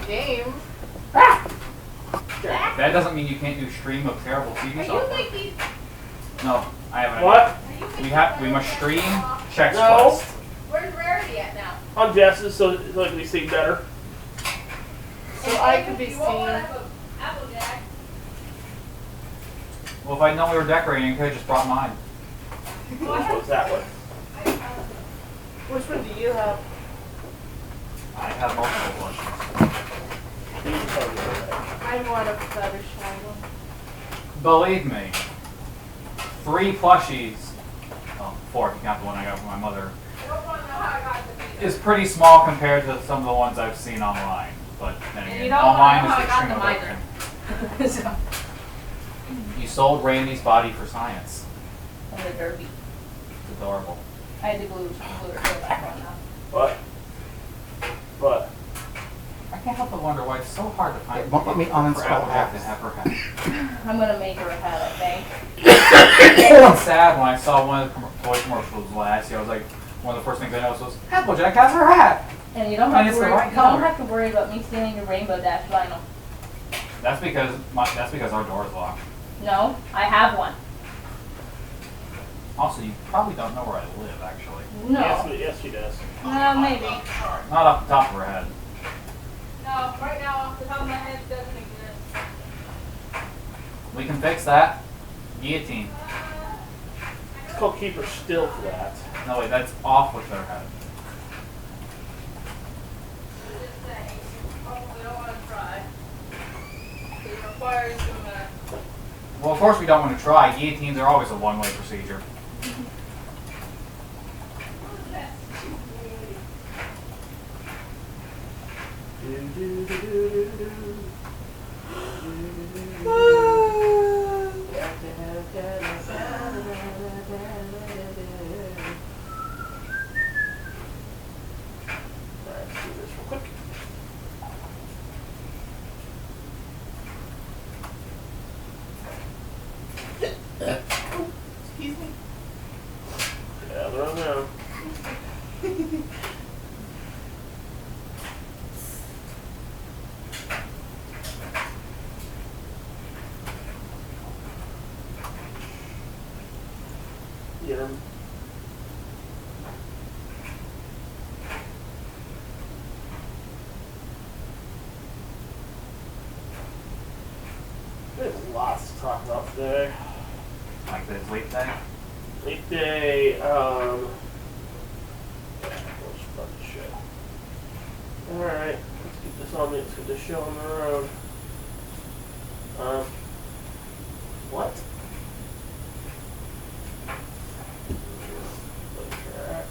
game. That doesn't mean you can't do stream of terrible TV software. No, I haven't. What? We must stream Chex No. Quest. Where's Rarity at now? On Jess's, so it can be seen better. So I could be seen. Applejack. Well, if I'd known we were decorating, I could have just brought mine. What's that one? Which one do you have? I have multiple blushes. I want a better shine one. Believe me, 3 plushies, well, 4 if you count the one I got from my mother, is pretty small compared to some of the ones I've seen online. But then And again, you don't online know how is I got extremely them broken. So, You sold Randy's body for science. and the derby. It's adorable. I had to glue her back on now. What? I can't help but wonder why it's so hard to find. It won't let me uninstall Applejack to apps. have her hat. I'm gonna make her a hat, I think. It's sad when I saw one of the toy commercials last year. I was like, one of the first things I noticed was Applejack has her hat. And you don't And have to it's the worry. right You don't color. have to worry about me stealing your Rainbow Dash vinyl. That's because our door is locked. No, I have one. Also, you probably don't know where I live, actually. No. Yes, she does. Maybe. Not off the top of her head. No, right now off the top of my head it doesn't exist. We can fix that. Guillotine. It's called keep her still for that. No, wait, that's off with her head. Just saying. We don't want to try. It requires some. Well, of course we don't want to try. Guillotines are always a one-way procedure. Let's do this real quick. Excuse me. Gather on now. Get him. There's lots to talk about today. Like this leap day. Leap day, yeah, let's start the show. Alright, let's get this on, let's get this show on the road. What? Track.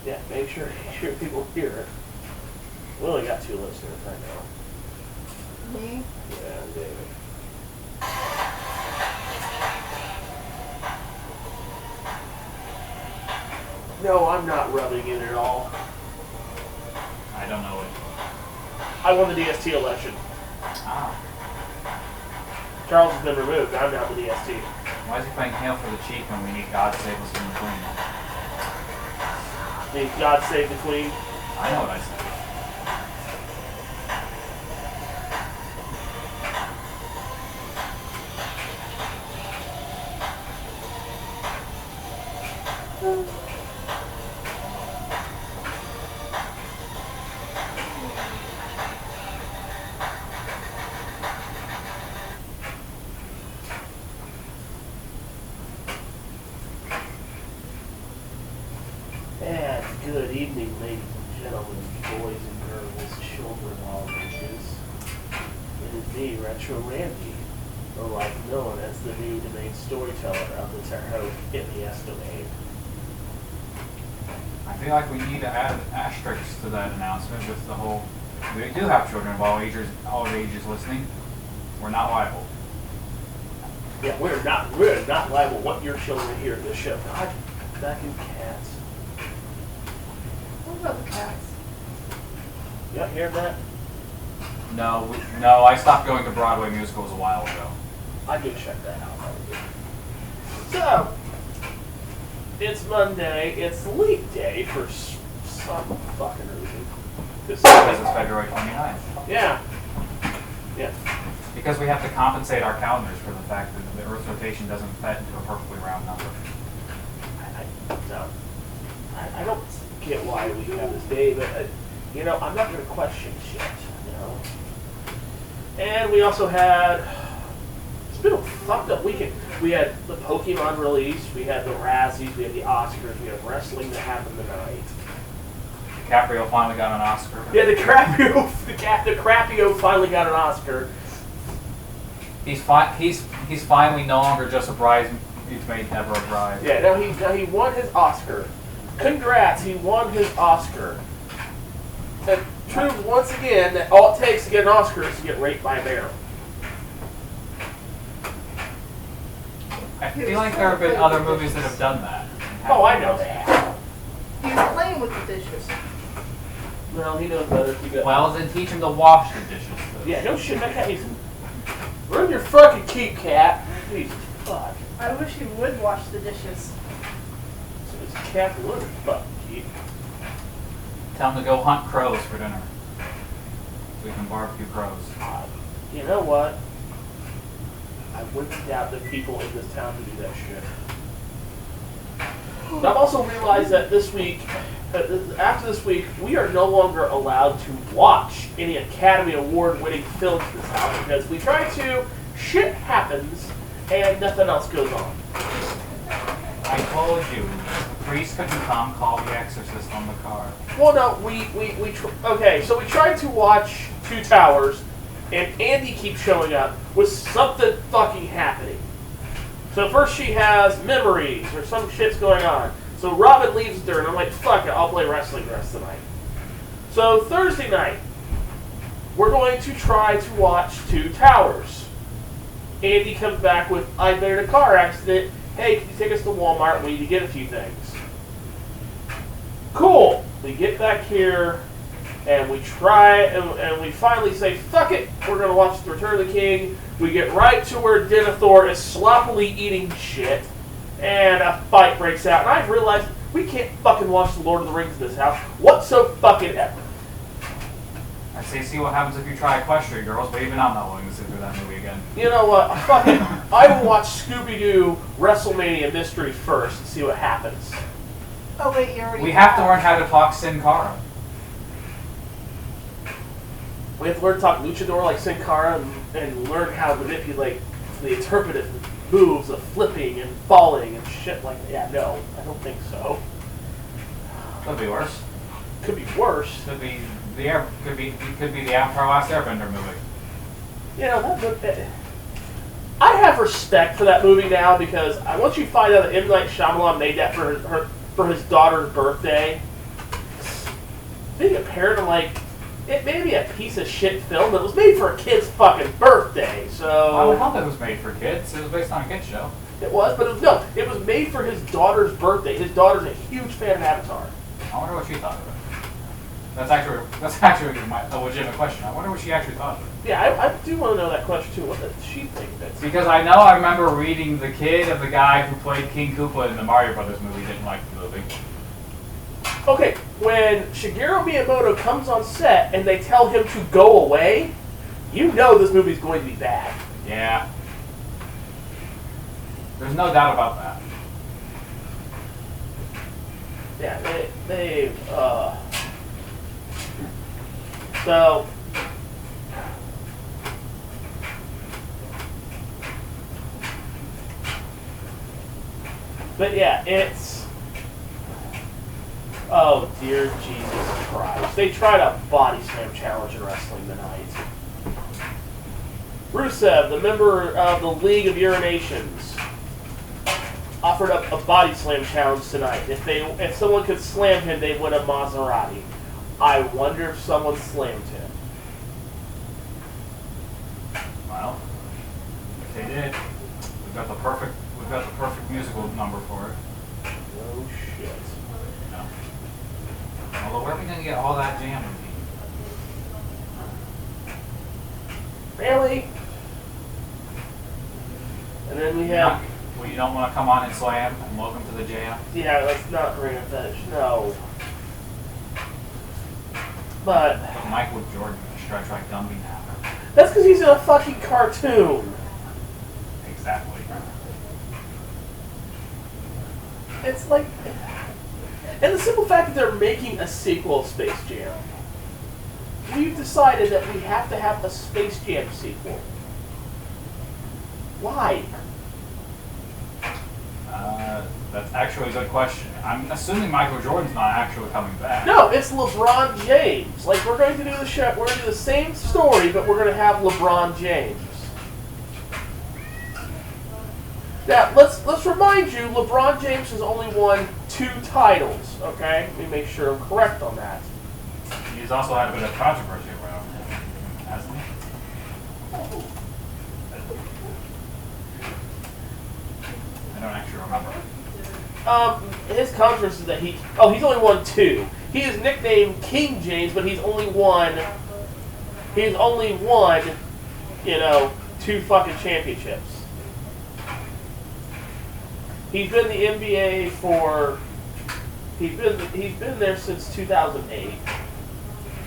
Yeah, make sure people hear it. We only got 2 listeners right now. Me? Yeah, and David. No, I'm not rubbing it at all. I don't know it. I won the DST election. Ah. Charles has been removed. I'm now the DST. Why is he playing Hail for the Chief when we need God Save Us from the Queen? May God save the Queen. I know what I said. And good evening, ladies and gentlemen, boys and girls, children of all ages. It is me, Retro Randy, or like known as the new domain storyteller of the Terre Haute MES domain. I feel like we need to add asterisks to that announcement with the whole, we do have children of all ages listening. We're not liable. Yeah, we're not liable what your children hear in this show. God, back in cats. What about the cats? You not hearing that? No, I stopped going to Broadway musicals a while ago. I go check that out. So, it's Monday. It's leap day for some fucking reason. Because it's February 29th. Yeah. Yeah. Because we have to compensate our calendars for the fact that the Earth's rotation doesn't fit into a perfectly round number. I don't get why we have this day, but, you know, I'm not going to question shit, you know. And we also had, it's been a fucked up weekend. We had the Pokemon release, we had the Razzies, we had the Oscars, we had wrestling that happened tonight. DiCaprio finally got an Oscar. Yeah, the Crapio finally got an Oscar. He's finally no longer just a bridesmaid, never a bride. Yeah, now he won his Oscar. Congrats, he won his Oscar. And proves once again that all it takes to get an Oscar is to get raped by a bear. I feel like there have been other movies that have done that. Oh, I know that. He was playing with the dishes. Well, he knows better. Well, then teach him to wash the dishes. Yeah, no shit, that cat needs to run your fucking keep, cat. Jesus fuck. I wish he would wash the dishes. So this cat would fucking keep. Tell him to go hunt crows for dinner. So we can barbecue crows. You know what? I wouldn't doubt the people in this town to do that shit. But I've also realized that this week, after this week, we are no longer allowed to watch any Academy Award-winning films in this house because we try to, shit happens, and nothing else goes on. I told you, Priest couldn't come, call the Exorcist on the car. Well, no, okay, so we tried to watch Two Towers, and Andy keeps showing up with something fucking happening. So first she has memories, or some shit's going on. So Robin leaves her, and I'm like, fuck it, I'll play wrestling the rest of the night. So Thursday night, we're going to try to watch Two Towers. Andy comes back with, I've been in a car accident. Hey, can you take us to Walmart? We need to get a few things. Cool. We get back here, and we try, and we finally say, fuck it, we're going to watch The Return of the King. We get right to where Denethor is sloppily eating shit, and a fight breaks out. And I've realized we can't fucking watch The Lord of the Rings in this house whatsoever. I say, see what happens if you try Equestria Girls, but even I'm not willing to sit through that movie again. You know what? I will watch Scooby-Doo WrestleMania Mystery first and see what happens. Oh wait, you already. We have to learn how to talk Sin Cara. We have to learn to talk luchador like Sin Cara and learn how to manipulate the interpretive moves of flipping and falling and shit like that. Yeah, no, I don't think so. Could be worse. Could be worse. Could be the our last Airbender movie. You know, I have respect for that movie now because once you find out that M. Night Shyamalan made that for his daughter's birthday, being a parent, I'm like, it may be a piece of shit film, but it was made for a kid's fucking birthday, so... I would hope it was made for kids. It was based on a kid's show. It was, but it was made for his daughter's birthday. His daughter's a huge fan of Avatar. I wonder what she thought of it. That's actually a legitimate question. I wonder what she actually thought of it. Yeah, I do want to know that question too. What does she think of it? Because I remember reading the kid of the guy who played King Koopa in the Mario Brothers movie didn't like the movie. Okay, when Shigeru Miyamoto comes on set and they tell him to go away, you know this movie's going to be bad. Yeah. There's no doubt about that. Yeah, so... But yeah, it's... Oh, dear Jesus Christ. They tried a body slam challenge in wrestling tonight. Rusev, the member of the League of Urinations, offered up a body slam challenge tonight. If someone could slam him, they'd win a Maserati. I wonder if someone slammed him. Well, if they did, we've got the perfect musical number for it. Oh shit. No. Although where are we gonna get all that jam? Really? And then we have Well, you don't want to come on and slam, and welcome to the jam. Yeah, let's not bring up that. No. But Michael Jordan stretch like Gumby now. that's because he's in a fucking cartoon. Exactly. It's like, and the simple fact that they're making a sequel of Space Jam. We've decided that we have to have a Space Jam sequel. Why? That's actually a good question. I'm assuming Michael Jordan's not actually coming back. No, it's LeBron James. Like, we're going to do the show, we're going to do the same story, but we're going to have LeBron James. Now, let's remind you, LeBron James has only won 2 titles, okay? Let me make sure I'm correct on that. He's also had a bit of controversy around him, hasn't he? I don't actually remember. His controversy is that he's only won 2. He is nicknamed King James, but he's only won, you know, 2 fucking championships. He's been in the NBA for, he's been there since 2008. Let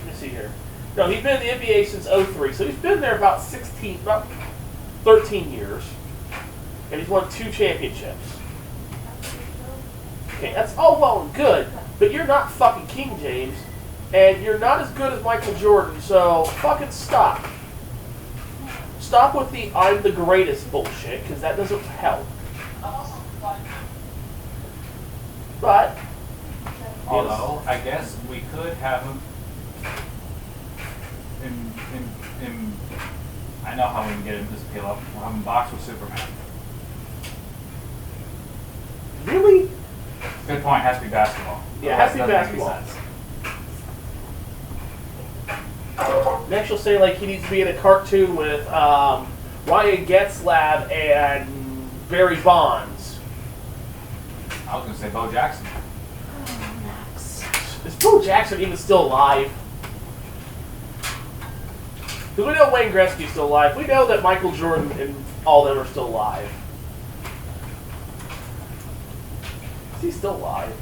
me see here. No, he's been in the NBA since 03, so he's been there about 13 years. And he's won 2 championships. Okay, that's all well and good, but you're not fucking King James, and you're not as good as Michael Jordan, so fucking stop. Stop with the I'm the greatest bullshit, because that doesn't help. But, Although, I guess we could have him in I know how we can get him this appeal up. We'll have him box with Superman. really? Good point, has to be basketball. Yeah, it has to be Otherwise, it doesn't basketball. make sense. Next you'll say like he needs to be in a cartoon with Ryan Getzlab and Barry Bonds. I was going to say Bo Jackson. Is Bo Jackson even still alive? Because we know Wayne Gretzky's still alive. We know that Michael Jordan and all of them are still alive. Is he still alive?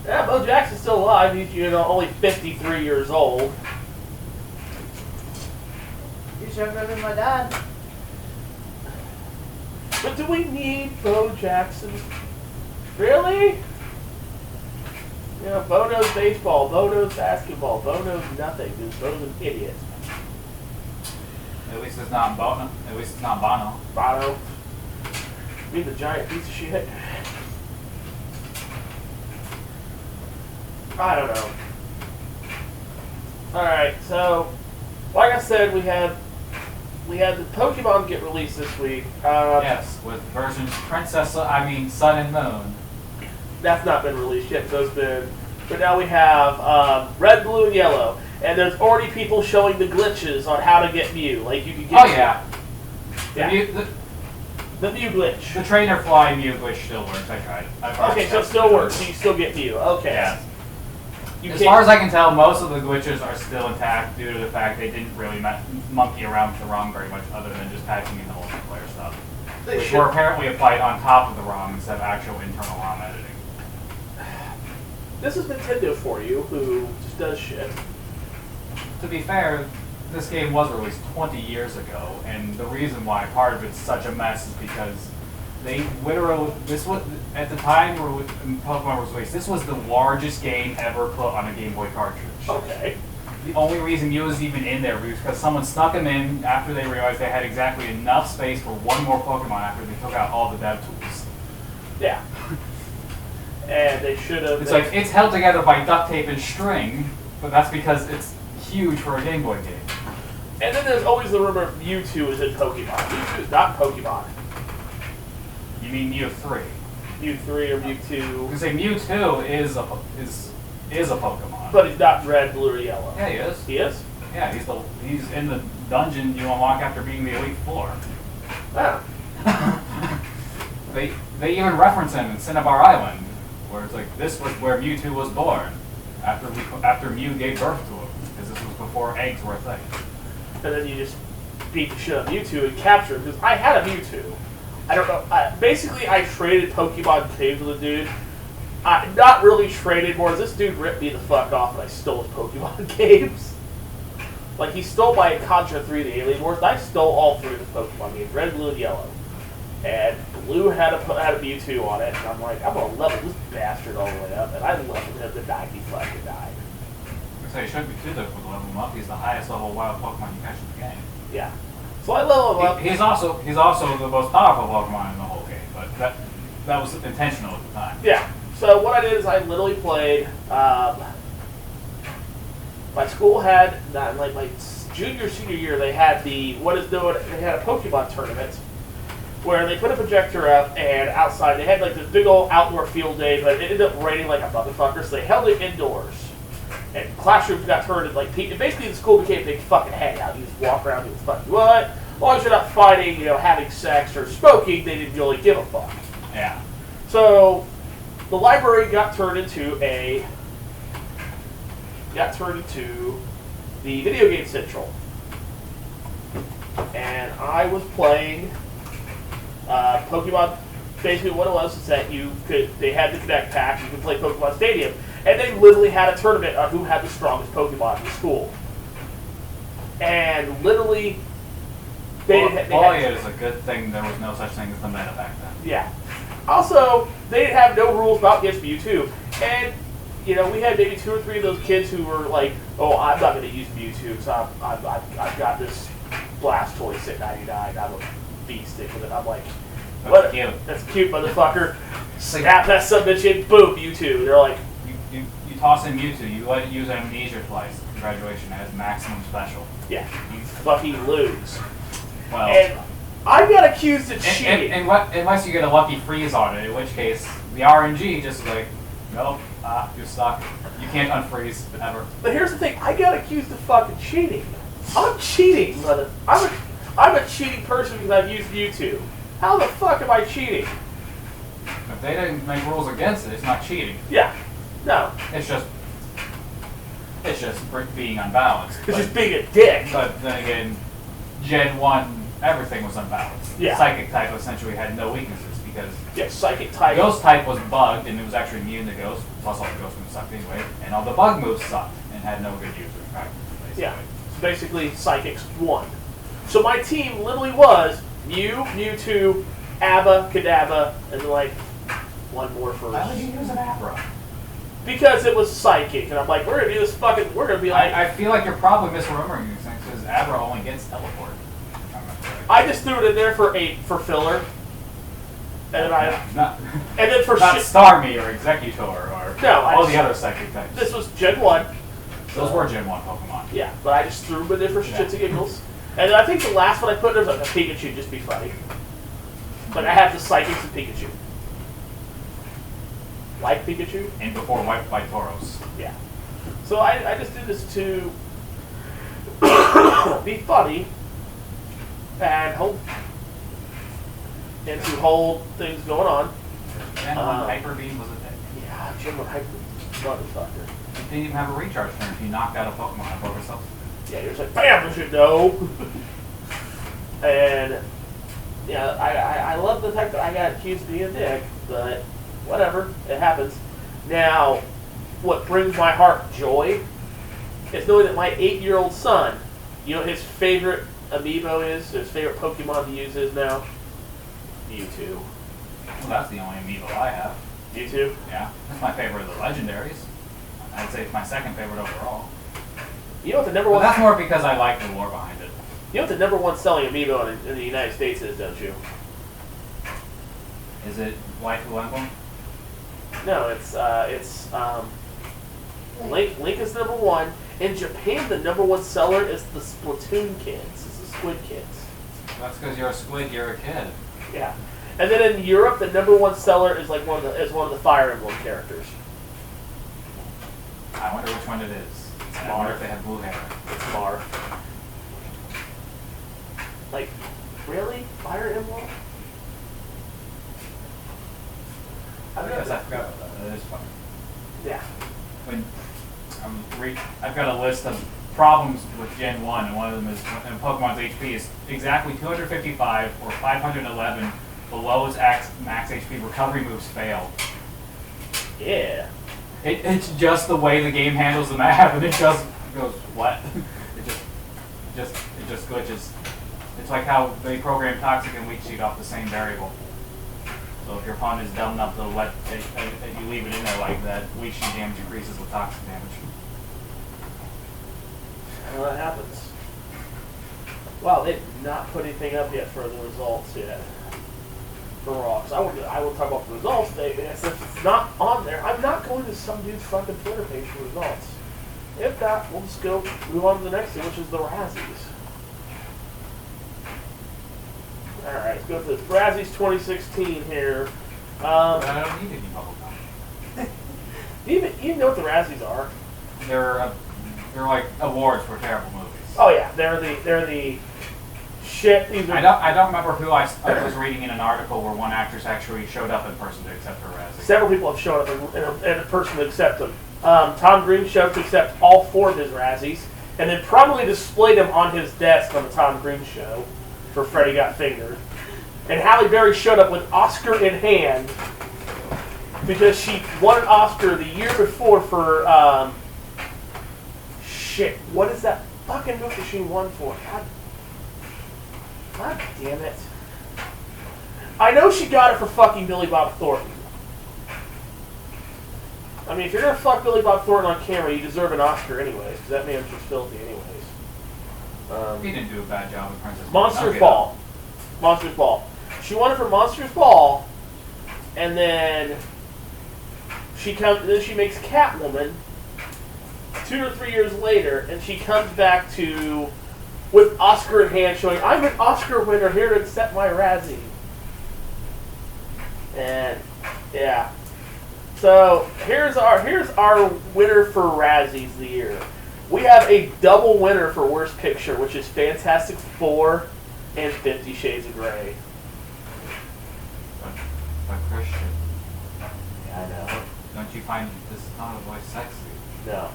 Yeah, Bo Jackson's still alive. He's, you know, only 53 years old. He's younger than my dad. But do we need Bo Jackson? Really? You know, Bo knows baseball, Bo knows basketball, Bo knows nothing, because Bo's an idiot. At least it's not Bono. At least it's not Bono. Bono. He's a giant piece of shit. I don't know. Alright, so, like I said, we had the Pokemon get released this week. Yes, with versions Sun and Moon. That's not been released yet. Those been, but now we have Red, Blue, and Yellow, and there's already people showing the glitches on how to get Mew. Like you can get. Oh yeah. The Mew glitch. The trainer fly Mew glitch still works. I tried it. Okay, so it still works. So you still get Mew. Okay. Yeah. You As can't- far as I can tell, most of the glitches are still intact due to the fact they didn't really monkey around with the ROM very much, other than just patching in the multiplayer stuff, They which should- were apparently applied on top of the ROM instead of actual internal ROM editing. This is Nintendo for you, who just does shit. To be fair, this game was released 20 years ago, and the reason why part of it's such a mess is because they literally, this was, at the time where Pokemon was released, this was the largest game ever put on a Game Boy cartridge. Okay. The only reason Mew was even in there was because someone snuck him in after they realized they had exactly enough space for one more Pokemon after they took out all the dev tools. Yeah. And they should have. It's like, it's held together by duct tape and string, but that's because it's huge for a Game Boy game. And then there's always the rumor Mewtwo is in Pokemon. Mewtwo is not Pokemon. You mean Mew 3? Mew 3 or Mewtwo. You can say Mewtwo is a Pokemon. But he's not red, blue, or yellow. Yeah, he is. He is? Yeah, he's in the dungeon you unlock after beating the Elite Four. Wow. They even reference him in Cinnabar Island, where it's like, this was where Mewtwo was born, after Mew gave birth to him, because this was before eggs were a thing. And then you just beat the shit out of Mewtwo and capture him, because I had a Mewtwo. I don't know. Basically, I traded Pokemon caves with a dude. Not really traded, more this dude ripped me the fuck off and I stole his Pokemon games. Like, he stole my Contra 3, the Alien Wars, and I stole all 3 of his Pokemon games, red, blue, and yellow. And blue had a Mewtwo on it, and I'm like, I'm gonna level this bastard all the way up, and I leveled him to 90 fucking died. So you shouldn't be too difficult to level him up. He's the highest level wild Pokemon you catch in the game. Yeah. So I leveled him up. He's also the most powerful Pokemon in the whole game, but that was intentional at the time. Yeah. So what I did is I literally played. My school had like my senior year. They had they had a Pokemon tournament where they put a projector up and outside they had like this big old outdoor field day, but it ended up raining like a motherfucker, so they held it indoors. And classrooms got turned into like basically the school became a big fucking hangout. You just walk around doing fuck what. As long as you're not fighting, having sex or smoking, they didn't really give a fuck. Yeah. So the library got turned into the Video Game Central. And I was playing Pokemon. Basically what it was is that they had the Connect Pack, you could play Pokemon Stadium, and they literally had a tournament on who had the strongest Pokemon in the school. And literally, it is a good thing there was no such thing as the meta back then. Yeah. Also, they didn't have no rules about against Mewtwo. And, we had maybe 2 or 3 of those kids who were like, oh, I'm not going to use Mewtwo because I've got this Blastoise at 99. I'm a beast stick with it. I'm like, what? Cute. That's cute, motherfucker. Snap that submit in, boom, Mewtwo. They're like, you toss in Mewtwo, you let it use Amnesia twice. Graduation has maximum special. yeah, you fucking lose. Well, And I got accused of cheating. unless you get a lucky freeze on it, in which case the RNG just like, nope, you're stuck. You can't unfreeze ever. But here's the thing, I got accused of fucking cheating. I'm cheating, brother. I'm a cheating person because I've used Mewtwo. How the fuck am I cheating? If they didn't make rules against it, it's not cheating. Yeah. No. It's just being unbalanced. It's just being a dick. But then again, Gen 1, everything was unbalanced. Yeah. Psychic type essentially had no weaknesses because Yeah, psychic type. Ghost type was bugged and it was actually immune to Ghost, plus all the Ghost moves sucked anyway, and all the bug moves sucked and had no good user practice, basically. Yeah. So basically, psychics won. So my team literally was Mew, Mewtwo, Abba, Kadabra, and like one more for. Why would you use an Abra? Because it was psychic, and I'm like, we're gonna do this fucking. We're gonna be like. I feel like you're probably misremembering these things because Abra only gets teleport. I just threw it in there for filler, and then and then for not shit. Starmie or Executor or No, all the other psychic types. This was Gen 1. Those were Gen 1 Pokemon. Yeah, but I just threw them in there for shits and giggles. And then I think the last one I put in there was like a Pikachu, just to be funny. But I have the psychics and Pikachu. Like Pikachu? And before wiped by Tauros. Yeah. So I just did this to be funny and hold things going on. And Hyper Beam was a thing. Yeah, Jim would hype motherfucker. You didn't even have a recharge turn if you knocked out a Pokemon above yourself. Yeah, you're just like, bam, I should know. And yeah, I love the fact that I got accused of being a dick, but whatever, it happens. Now, what brings my heart joy is knowing that my 8-year-old son, his favorite amiibo is, his favorite Pokemon to use is now Mewtwo. Well, that's the only amiibo I have. Mewtwo? Yeah. That's my favorite of the legendaries. I'd say it's my second favorite overall. You know what the number But one? that's more because I like the lore behind it. You know what the number one selling amiibo in the United States is, don't you? Is it Waifu Emblem? No, it's Link is number one. In Japan, the number one seller is the Splatoon kids. It's the Squid Kids. That's because you're a squid, you're a kid. Yeah, and then in Europe, the number one seller is like one of the Fire Emblem characters. I wonder which one it is. I wonder if they have blue hair. It's Marth. Like, really? Fire Emblem? I guess I forgot about that. That is funny. Yeah. When I've got a list of problems with Gen 1, and one of them is when Pokemon's HP is exactly 255 or 511 below his max HP, recovery moves fail. Yeah. It's just the way the game handles the map, and it just goes, what? it just glitches. It's like how they program Toxic and Weak Sheet off the same variable. So if your opponent is dumb enough to let you leave it in there like that, Weak Sheet damage increases with Toxic damage. Well, that happens. Wow, they've not put anything up yet for the results yet. For Raw. So I will talk about the results. If it's not on there, I'm not going to some dude's fucking Twitter page for results. If not, we'll just go move on to the next thing, which is the Razzies. Alright, let's go to this. Razzies 2016 here. I don't need any bubble gum. Do you even know what the Razzies are? They're like awards for terrible movies. Oh yeah, they're the shit. I don't remember who I was reading in an article where one actress actually showed up in person to accept her Razzie. Several people have shown up in a person to accept them. Tom Green showed up to accept all 4 of his Razzies, and then probably displayed them on his desk on the Tom Green show for Freddy Got Fingered. And Halle Berry showed up with Oscar in hand because she won an Oscar the year before for shit. What is that fucking movie she won for? God damn it. I know she got it for fucking Billy Bob Thornton. I mean, if you're gonna fuck Billy Bob Thornton on camera, you deserve an Oscar anyways, because that man's just filthy anyways. He didn't do a bad job with Princess. Monsters Ball. Monsters Ball. She won it for Monsters Ball, and then she makes Catwoman 2 or 3 years later, and she comes back with Oscar in hand, showing, I'm an Oscar winner here to accept my Razzie. And yeah, so here's our winner for Razzies of the year. We have a double winner for Worst Picture, which is Fantastic Four and 50 Shades of Grey. But Christian, Yeah, I know. don't you find this tone of voice sexy? No.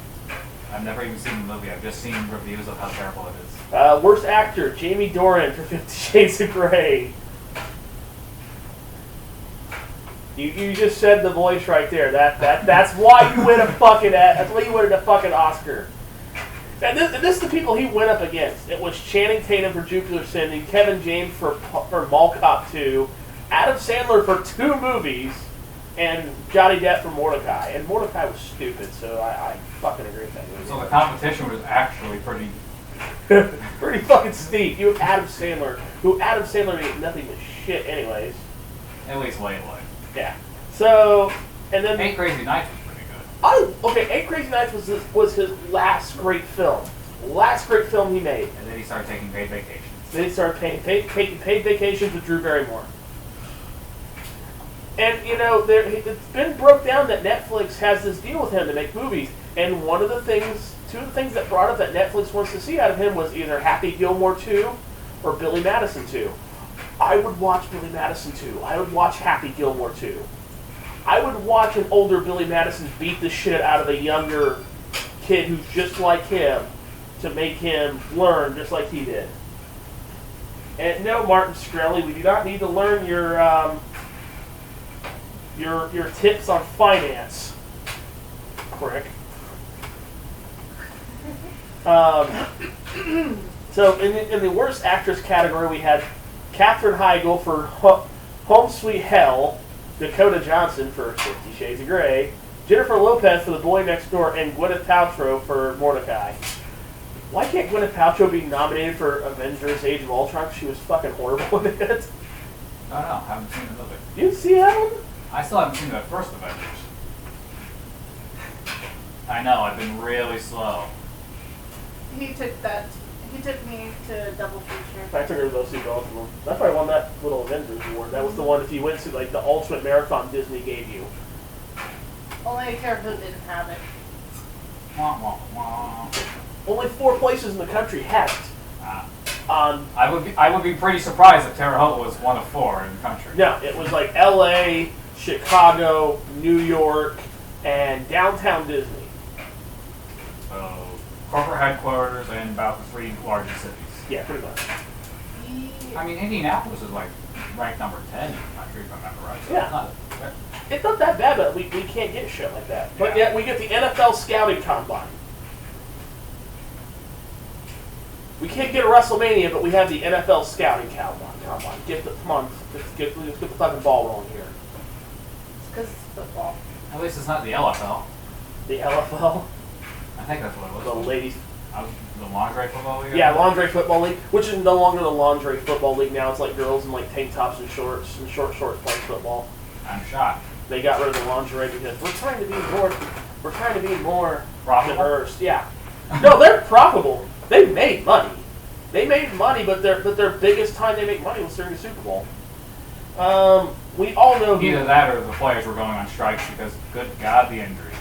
I've never even seen the movie. I've just seen reviews of how terrible it is. Worst actor, Jamie Dornan for 50 Shades of Grey. You just said the voice right there. That's why you win a fucking Oscar. And this is the people he went up against. It was Channing Tatum for Jupiter Ascending, Kevin James for Mall Cop 2, Adam Sandler for 2 movies, and Johnny Depp for Mordecai. And Mordecai was stupid, so I fucking agree with that movie. So the competition was actually pretty. Pretty fucking steep. You have Adam Sandler, who Adam Sandler ain't nothing but shit anyways. At least lately. Yeah. So, and then 8 Crazy Nights was pretty good. Okay, 8 Crazy Nights was his last great film. Last great film he made. And then he started taking paid vacations. Then he started taking paid vacations with Drew Barrymore. And, you know, it's been broke down that Netflix has this deal with him to make movies. And two of the things that brought up that Netflix wants to see out of him was either Happy Gilmore 2 or Billy Madison 2. I would watch Billy Madison 2. I would watch Happy Gilmore 2. I would watch an older Billy Madison beat the shit out of a younger kid who's just like him to make him learn just like he did. And no, Martin Shkreli, we do not need to learn your tips on finance, prick. So in the worst actress category, we had Katherine Heigl for Home Sweet Hell, Dakota Johnson for 50 Shades of Grey, Jennifer Lopez for The Boy Next Door, and Gwyneth Paltrow for Mordecai. Why can't Gwyneth Paltrow be nominated for Avengers Age of Ultron? She was fucking horrible in it. I don't know. I haven't seen the movie. You see that one? I still haven't seen the first Avengers. I know. I've been really slow. He took me to double feature. I took her to go see both of them. That's why I won that little Avengers award. That was the one if you went to like the ultimate marathon Disney gave you. Only Terre-Haute didn't have it. Wah, wah, wah. Only 4 places in the country have it. I would be pretty surprised if Terre Haute was one of 4 in the country. No, it was like L.A., Chicago, New York, and downtown Disney. So corporate headquarters and about the 3 largest cities. Yeah, pretty much. I mean, Indianapolis is like ranked number 10 in the country, if I remember right. So Yeah. it's not, It's not that bad, but we can't get shit like that. But Yeah. yet we get the NFL scouting combine. We can't get a WrestleMania, but we have the NFL scouting combine. Come on, let's get the fucking ball rolling here. It's because it's football. at least it's not the LFL. The LFL, I think that's what it the was. ladies, The lingerie football league? yeah, lingerie football league, which is no longer the lingerie football league now. It's like girls in like tank tops and short shorts playing football. I'm shocked. They got rid of the lingerie because we're trying to be more Profitable? diverse. Yeah. No, they're profitable. They made money. They made money, but their biggest time they make money was during the Super Bowl. We all know who. Either that or the players were going on strikes because, good God, the injuries.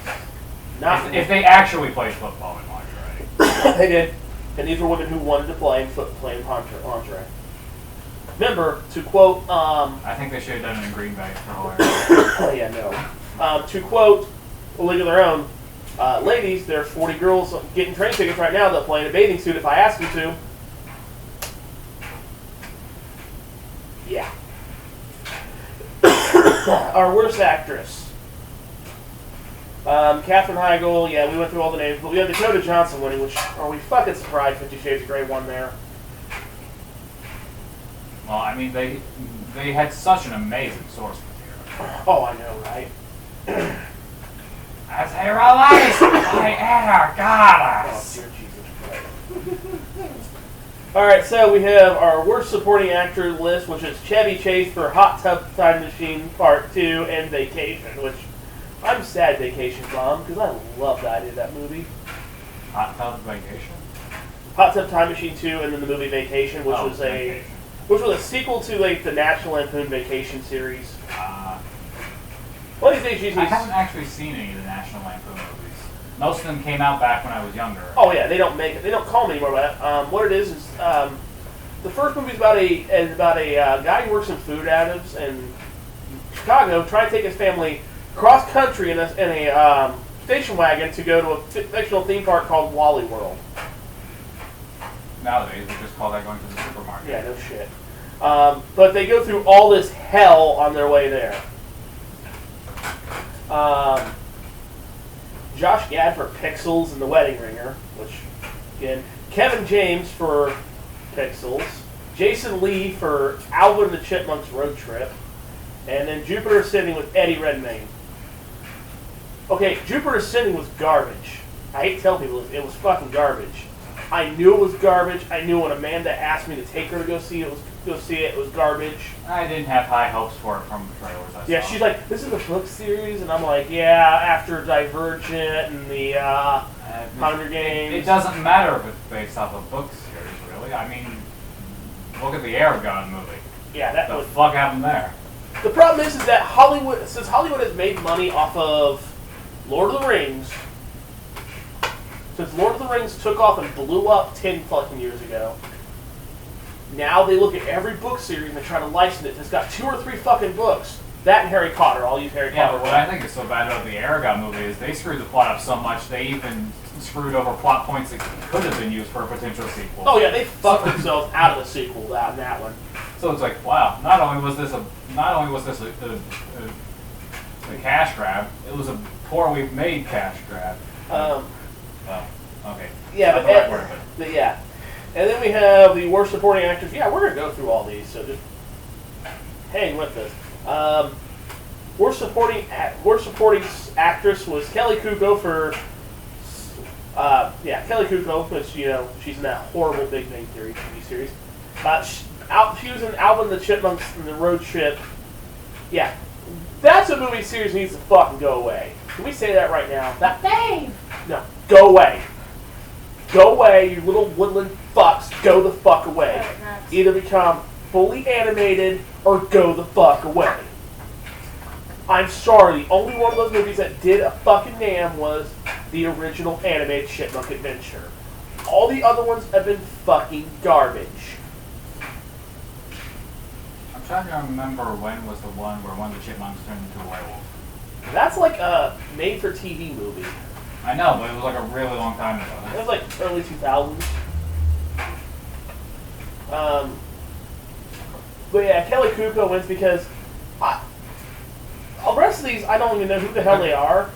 Not If they actually played football in lingerie. they did, and these were women who wanted to play in lingerie. Remember, to quote, I think they should have done it in Green Bay for a while. yeah, no. To quote A League of Their Own, ladies, there's 40 girls getting train tickets right now. They'll play in a bathing suit if I ask them to. Yeah. Our worst actress. Katherine Heigl, yeah, we went through all the names, but we had Dakota Johnson winning, which, are we fucking surprised 50 Shades of Grey won there? Well, I mean, they had such an amazing source material. Oh, I know, right? As a release by Anna Oh, Goddess. dear Jesus Christ. Alright, so we have our worst supporting actor list, which is Chevy Chase for Hot Tub Time Machine Part 2 and Vacation, which I'm sad Vacation's on, because I love the idea of that movie. Hot Tub Vacation? Hot Tub Time Machine 2 and then the movie Vacation, which Oh, was Vacation. a sequel to like the National Lampoon Vacation series. Uh, One of these days, usually. I haven't actually seen any of the National Lampoon movies. Most of them came out back when I was younger. Oh yeah, they don't make it. They don't call them anymore. But what it is the first movie is about a guy who works in food additives in Chicago, trying to take his family cross country in a station wagon to go to a fictional theme park called Wally World. Nowadays, they just call that going to the supermarket. Yeah, no shit. But they go through all this hell on their way there. Josh Gad for Pixels and The Wedding Ringer, which, again, Kevin James for Pixels, Jason Lee for Alvin and the Chipmunks Road Trip, and then Jupiter Ascending with Eddie Redmayne. Okay, Jupiter Ascending was garbage. I hate to tell people it was fucking garbage. I knew it was garbage. I knew when Amanda asked me to take her to go see it, it was garbage. I didn't have high hopes for it from the trailers I saw. Yeah, she's like, this is a book series, and I'm like, yeah, after Divergent and the Hunger Games. It doesn't matter if it's based off a book series, really. I mean, look at the Aragon movie. Yeah, that What was. the fuck happened there? The problem is that Hollywood, since Hollywood has made money off of Lord of the Rings, since Lord of the Rings took off and blew up 10 fucking years ago, now they look at every book series and they try to license it. It's got 2 or 3 fucking books. That and Harry Potter. I'll use Harry Yeah, Potter. but what I think is so bad about the Aragon movie is they screwed the plot up so much they even screwed over plot points that could have been used for a potential sequel. Oh yeah, they fucked themselves out of the sequel on that one. So it's like, wow, not only was this a cash grab, it was a poorly made cash grab. Um, Well, okay. Yeah, Not but, the right word, but yeah. And then we have the worst supporting actors. Yeah, we're gonna go through all these, so just hang with us. Worst supporting actress was Kelly Kuko for Kelly Kuko, which she's in that horrible Big Bang Theory TV series. She was in Alvin and the Chipmunks and the Road Trip. Yeah, that's a movie series that needs to fucking go away. Can we say that right now? No, go away. Go away, you little woodland fucks. Go the fuck away. Either become fully animated or go the fuck away. I'm sorry, the only one of those movies that did a fucking damn was the original animated Chipmunk Adventure. All the other ones have been fucking garbage. I'm trying to remember when was the one where one of the chipmunks turned into a werewolf. That's like a made-for-TV movie. I know, but it was like a really long time It ago. was like early 2000s. But yeah, Kelly Kuko wins because the rest of these, I don't even know who the hell they are.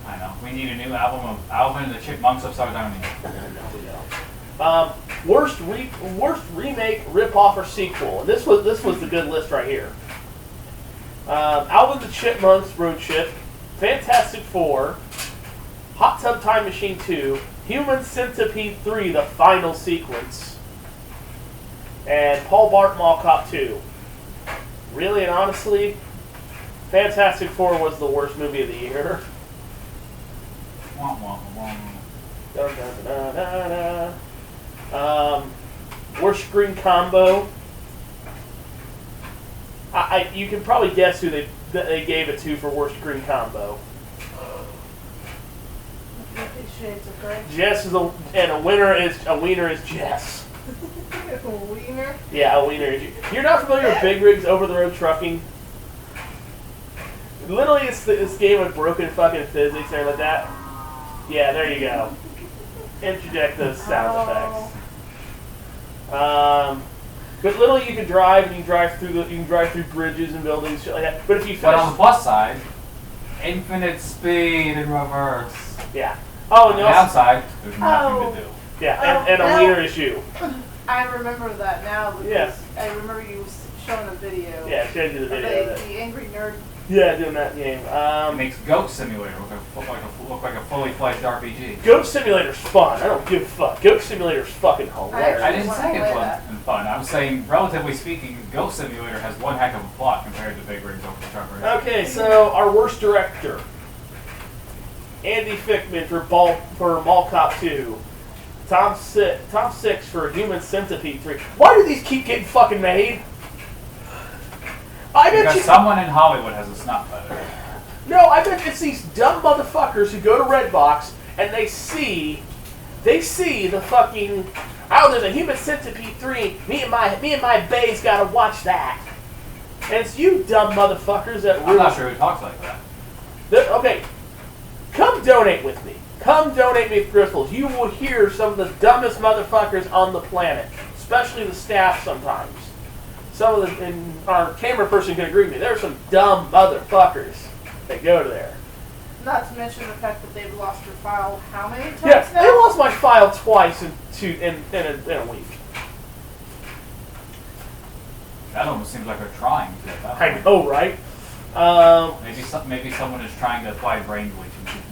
I know. We need a new album of Alvin and the Chipmunks of Sardonia. Worst remake, rip-off, or sequel. And this was the good list right here. Alvin and the Chipmunks Road Trip, Fantastic Four, Hot Tub Time Machine 2, Human Centipede 3, The Final Sequence, and Paul Bart Mall Cop 2. Really and honestly, Fantastic Four was the worst movie of the year. Wah, wah, wah. Dun, dun, dun, dun, dun. Worst screen combo. You can probably guess who they gave it to for worst screen combo. 50 Shades of Grey. Jess is a wiener is Jess. Wiener. Yeah, a wiener. You're not familiar with Big Rigs Over the Road Trucking? Literally, it's this game of broken fucking physics and everything like that. Yeah, there you go. Interject those sound effects. But literally, you can drive and you can drive through bridges and buildings, shit like that. But if you But finish, on the plus side, infinite speed in reverse. yeah. Oh, On and the you also, outside, there's nothing to do. yeah, and a Oh, wiener is you. I remember that now because Yeah. I remember you showing a video. Yeah, showed you the Of video of it. the Angry Nerd. Yeah, doing that game. It makes Goat Simulator look like a fully fledged RPG. Goat Simulator's fun. I don't give a fuck. Goat Simulator's fucking hilarious. I didn't wanna say play it's that. fun. I'm saying, relatively speaking, Goat Simulator has one heck of a plot compared to Big Rigs Over the Truck Race. Okay, so our worst director, Andy Fickman for Mall Cop 2, Tom Six for Human Centipede 3. Why do these keep getting fucking made? I bet Because you. someone in Hollywood has a snuff feather. No, I bet it's these dumb motherfuckers who go to Redbox and they see the fucking. Oh, there's a Human Centipede 3. Me and my bae's gotta watch that. And it's you dumb motherfuckers that. I'm not sure who talks like that. Okay, come donate with me. Come donate me with crystals. You will hear some of the dumbest motherfuckers on the planet, especially the staff sometimes. Some of the, and our camera person can agree with me. There are some dumb motherfuckers that go to there. Not to mention the fact that they've lost your file how many times Yeah, now? they lost my file twice in a week. That almost seems like they're trying to. At that I point. know, right? Maybe someone is trying to apply brain bleaching.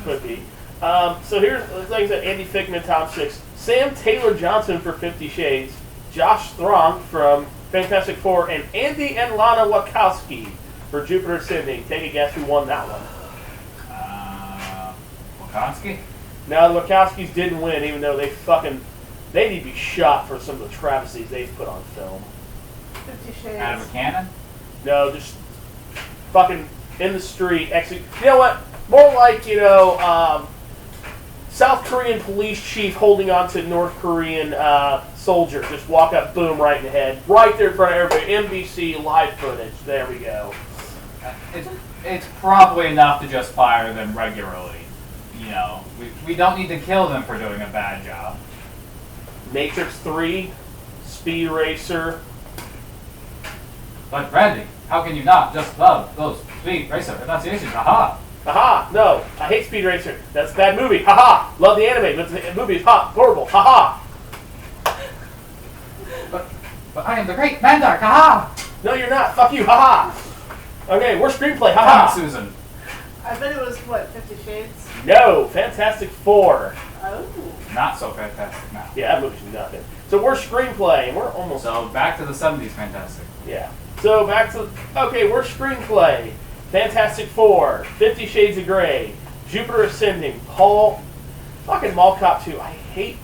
Could be. So here's, like I said, Andy Fickman, top 6. Sam Taylor Johnson for 50 Shades. Josh Strong from Fantastic Four. And Andy and Lana Wachowski for Jupiter Ascending. Take a guess who won that one. Wachowski? Now, the Wachowskis didn't win, even though they need to be shot for some of the travesties they've put on film. 50 Shades. Out of a cannon? No, just fucking in the street. You know what? More like, South Korean police chief holding on to North Korean soldier. Just walk up, boom, right in the head. Right there in front of everybody. NBC live footage. There we go. It's probably enough to just fire them regularly. We don't need to kill them for doing a bad job. Matrix 3, Speed Racer. But Randy, how can you not just love those Speed Racer pronunciations? Aha! Haha, no, I hate Speed Racer. That's a bad movie. Haha, love the anime, but the movie is hot, horrible. Haha. But I am the great Mandark. Aha! No, you're not. Fuck you. Haha. Okay, worst screenplay. Come, Haha. Susan. I bet it was, 50 Shades? No, Fantastic Four. Oh. Not so fantastic now. Yeah, that movie's nothing. So worst screenplay, and we're almost. So back to the 70s fantastic. Yeah. So back to worst screenplay. Fantastic Four, 50 Shades of Grey, Jupiter Ascending, fucking Mall Cop 2. I hate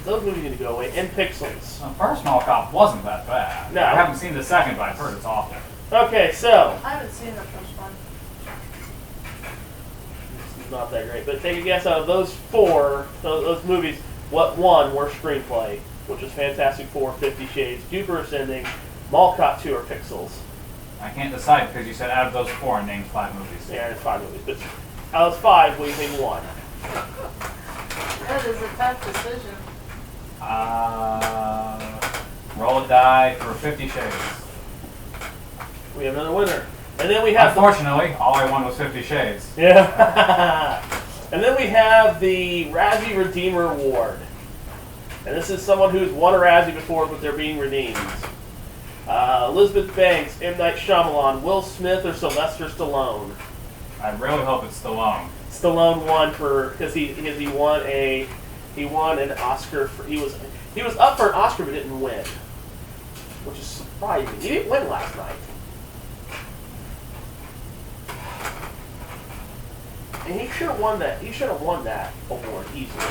those movies. Need to go away. And Pixels. The first Mall Cop wasn't that bad. No. I haven't seen the second, but I've heard it's awful. Okay, so I haven't seen the first one. it's not that great. But take a guess out of those four, those movies, what won worst screenplay, which is Fantastic Four, 50 Shades, Jupiter Ascending, Mall Cop 2, or Pixels. I can't decide because you said out of those 4 and named 5 movies. Yeah, there's 5 movies. But out of those 5, what do you think won? That is a tough decision. Roll a die for 50 Shades. We have another winner. And then we have Unfortunately, all I won was 50 Shades. Yeah. And then we have the Razzie Redeemer Award. And this is someone who's won a Razzie before, but they're being redeemed. Elizabeth Banks, M. Night Shyamalan, Will Smith, or Sylvester Stallone. I really hope it's Stallone. Stallone won because he won an Oscar for he was up for an Oscar but didn't win, which is surprising. He didn't win last night. And he should have won that. He should have won that award easily.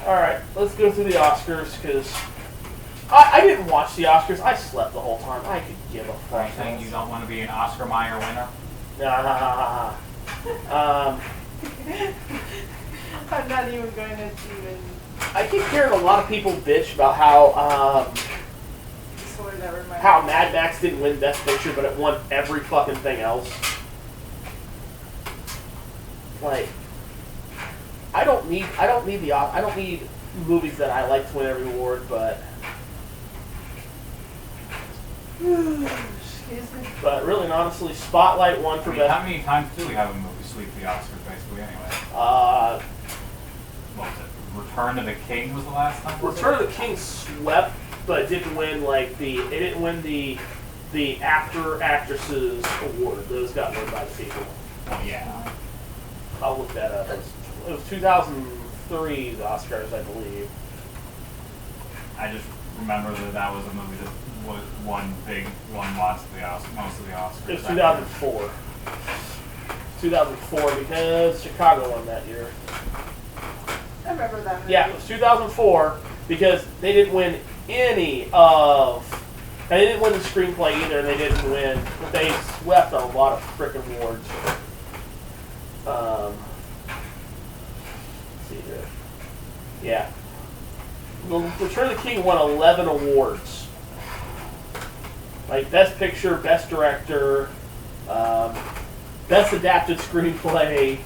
All right, let's go through the Oscars because I didn't watch the Oscars. I slept the whole time. I could give a Are fuck. you saying you don't want to be an Oscar Mayer winner? I'm not even going to even I keep hearing a lot of people bitch about how sort that reminds how Mad Max didn't win Best Picture, but it won every fucking thing else. Like, I don't need movies that I like to win every award, but Excuse me. but really and honestly, Spotlight won for I mean, how Best. many times do we have a movie sweep the Oscars basically anyway? What was it? Return of the King was the last time? Return of the King swept, but it didn't win the actresses award. Those got won by the people. Oh yeah. I'll look that up. It was 2003, the Oscars, I believe. I just remember that was a movie that won lots of the Oscars, most of the Oscars. It was 2004. 2004 because Chicago won that year. I remember that movie. Yeah, it was 2004 because they didn't win any of. They didn't win the screenplay either, and they didn't win. But they swept on a lot of frickin' awards. Let's see here. Yeah. Return of the King won 11 awards. Like Best Picture, Best Director, Best Adapted Screenplay,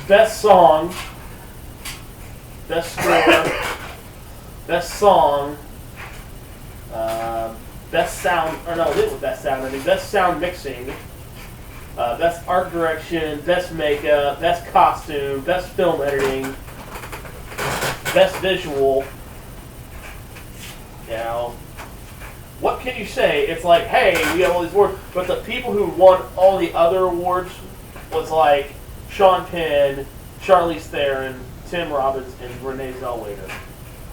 Best Song, Best Score, Best Song, Best Sound, or no, it didn't Best Sound, I mean Best Sound Mixing, Best Art Direction, Best Makeup, Best Costume, Best Film Editing, Best Visual. You know, what can you say? It's like, hey, we have all these awards, but the people who won all the other awards was like Sean Penn, Charlize Theron, Tim Robbins, and Renee Zellweger.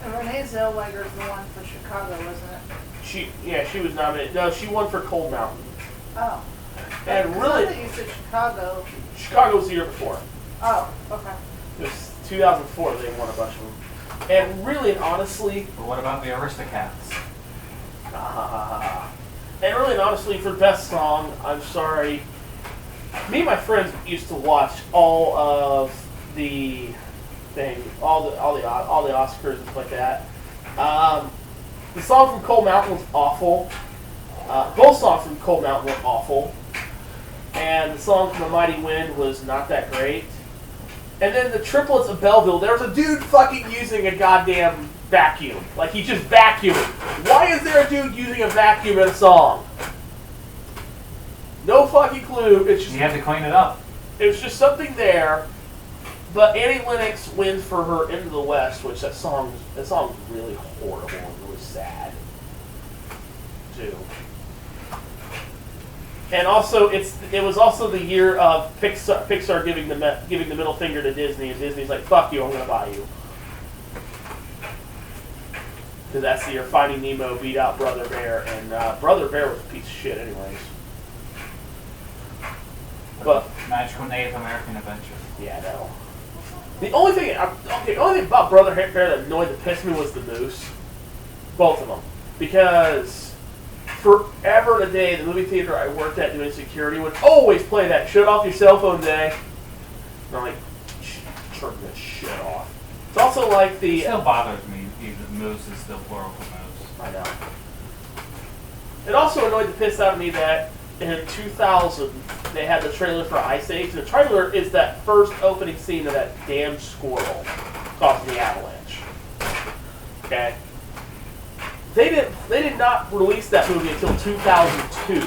And Renee Zellweger's the one for Chicago, wasn't it? She was nominated. No, she won for Cold Mountain. Oh. And 'Cause really, I thought you said Chicago. Chicago was the year before. Oh, okay. It was 2004. They won a bunch of them. And really and honestly, But what about the Aristocats? and really and honestly, for Best Song, I'm sorry. Me and my friends used to watch all of the thing, all the Oscars and stuff like that. The song from Cold Mountain was awful. Both songs from Cold Mountain were awful. And the song from The Mighty Wind was not that great. And then the Triplets of Belleville, there was a dude fucking using a goddamn vacuum. Like, he just vacuuming. Why is there a dude using a vacuum in a song? No fucking clue. It's just, You had to clean it up. it was just something there. But Annie Lennox wins for her Into the West, which that song is really horrible and really sad, too. And also, it was also the year of Pixar giving the middle finger to Disney, and Disney's like, "Fuck you, I'm gonna buy you." Because that's the year Finding Nemo beat out Brother Bear, and Brother Bear was a piece of shit, anyways. But Magical Native American Adventure. yeah, no. The only thing about Brother Bear that annoyed the piss me was the moose. Both of them, because forever and a day, the movie theater I worked at doing security would always play that "shut off your cell phone" day. And I'm like, turn this shit off. It's also like It the still bothers me. The moose is still plural for moose. I know. It also annoyed the piss out of me that in 2000 they had the trailer for Ice Age. The trailer is that first opening scene of that damn squirrel causing the avalanche. Okay. They did not release that movie until 2002.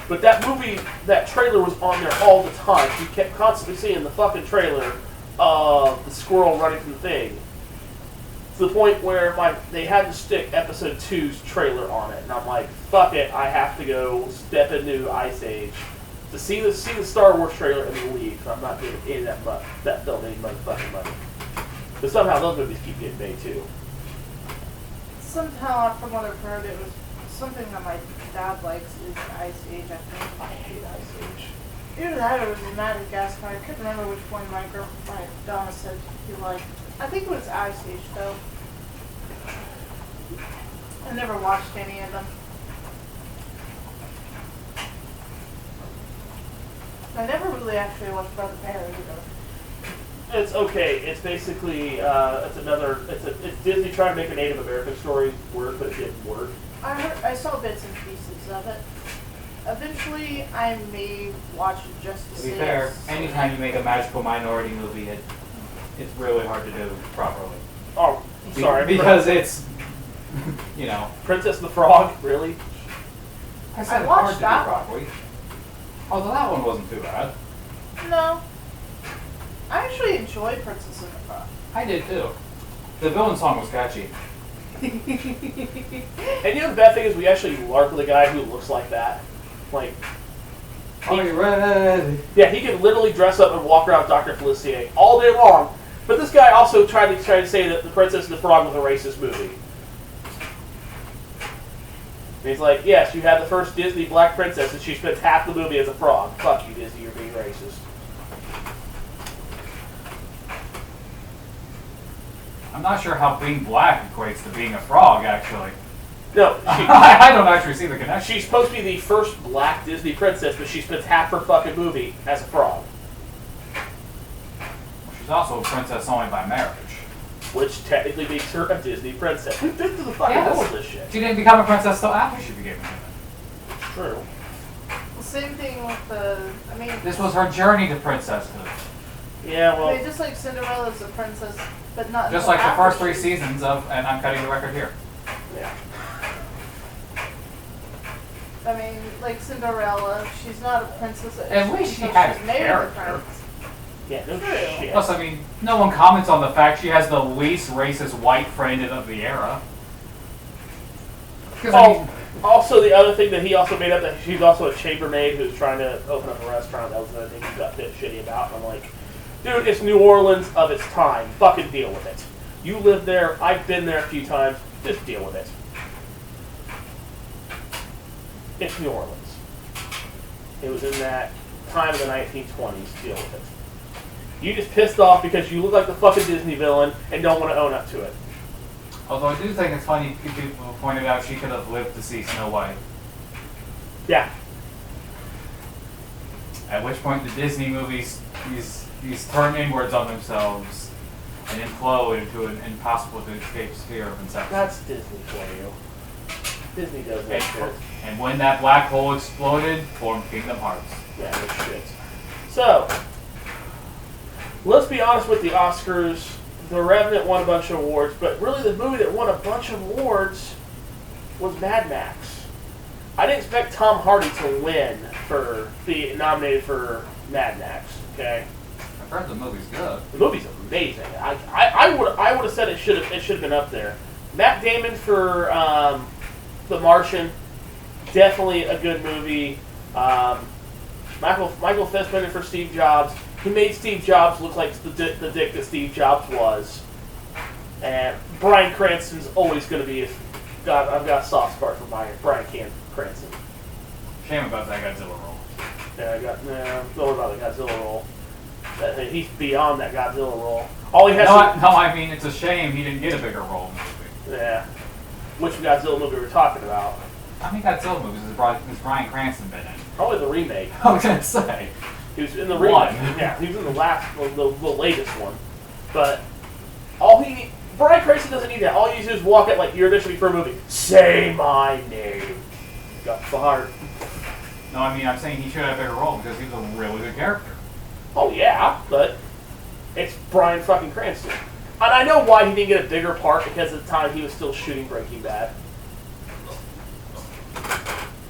But that movie, that trailer was on there all the time. You kept constantly seeing the fucking trailer of the squirrel running from the thing. To the point where they had to stick episode 2's trailer on it. And I'm like, fuck it, I have to go step into Ice Age to see the Star Wars trailer and then leave. I'm not giving any of that film any motherfucking money. But somehow those movies keep getting made too. Somehow, from what I've heard, it was something that my dad likes is Ice Age, I think. I hate Ice Age. Either that or it was Madagascar. I couldn't remember which one my Donna said he liked. I think it was Ice Age, though. I never watched any of them. I never really actually watched Brother Bear either. It's okay. It's basically it's Disney trying to make a Native American story work, but it didn't work. I saw bits and pieces of it. Eventually, I may watch it just to To see. be fair, it. anytime you make a magical minority movie, it's really hard to do properly. Oh, I'm sorry. Because it's, you know. Princess and the Frog, really? I said I hard watched to that do properly. Although that one wasn't too bad. No. I actually enjoyed Princess and the Frog. I did too. The villain song was catchy. And you know the bad thing is we actually LARP with a guy who looks like that. Like, Are you ready? yeah, he can literally dress up and walk around Dr. Felicia all day long. But this guy also tried to say that The Princess and the Frog was a racist movie. And he's like, yes, you had the first Disney black princess and she spent half the movie as a frog. Fuck you, Disney, you're being racist. I'm not sure how being black equates to being a frog, actually. No, I don't actually see the connection. she's supposed to be the first black Disney princess, but she spends half her fucking movie as a frog. She's also a princess only by marriage. Which technically makes her a Disney princess. Who did the fucking Yes. rule of this shit? She didn't become a princess till after she became a human. True. The same thing with the. I mean, This was her journey to princesshood. Yeah, I well, mean, just like Cinderella's a princess, but not. Just until like the after first 3 she- seasons of, and I'm cutting the record here. yeah. I mean, like Cinderella, she's not a princess. At least she until had she's a married character. prince. Yeah, no True. shit. Plus, I mean, no one comments on the fact she has the least racist white friend of the era. 'Cause, I mean, Also, the other thing that he also made up, that she's also a chambermaid who's trying to open up a restaurant. That was another thing he got a bit shitty about. And I'm like, dude, it's New Orleans of its time. Fucking deal with it. You live there. I've been there a few times. Just deal with it. It's New Orleans. It was in that time of the 1920s. Deal with it. You just pissed off because you look like the fucking Disney villain and don't want to own up to it. although I do think it's funny people pointed out she could have lived to see Snow White. Yeah. At which point the Disney movies these turn inwards on themselves and implode into an impossible to escape sphere of inception. That's Disney for you. Disney does that shit. And when that black hole exploded, formed Kingdom Hearts. Yeah, no shit. So, let's be honest with the Oscars. The Revenant won a bunch of awards, but really the movie that won a bunch of awards was Mad Max. I didn't expect Tom Hardy to win for be nominated for Mad Max. Okay, I've heard the movie's good. the movie's amazing. I would have said it should have been up there. Matt Damon for The Martian, definitely a good movie. Michael Fassbender for Steve Jobs. He made Steve Jobs look like the dick that Steve Jobs was. And Bryan Cranston's always going to be I've got a soft spot for Bryan Cranston. Shame about that Godzilla role. Yeah, don't worry about the Godzilla role. He's beyond that Godzilla role. All he has I mean it's a shame he didn't get a bigger role in the movie. yeah. Which Godzilla movie we're talking about? How many Godzilla movies has Bryan Cranston been in? Probably the remake. I was gonna say. He was in the One. remake. Yeah, he was in the latest one. But Bryan Cranston doesn't need that. All you do is walk it like you're auditioning for a movie. Say my name. Got fired. No, I mean I'm saying he should have a bigger role because he was a really good character. Oh yeah, but it's Bryan fucking Cranston. And I know why he didn't get a bigger part because at the time he was still shooting Breaking Bad.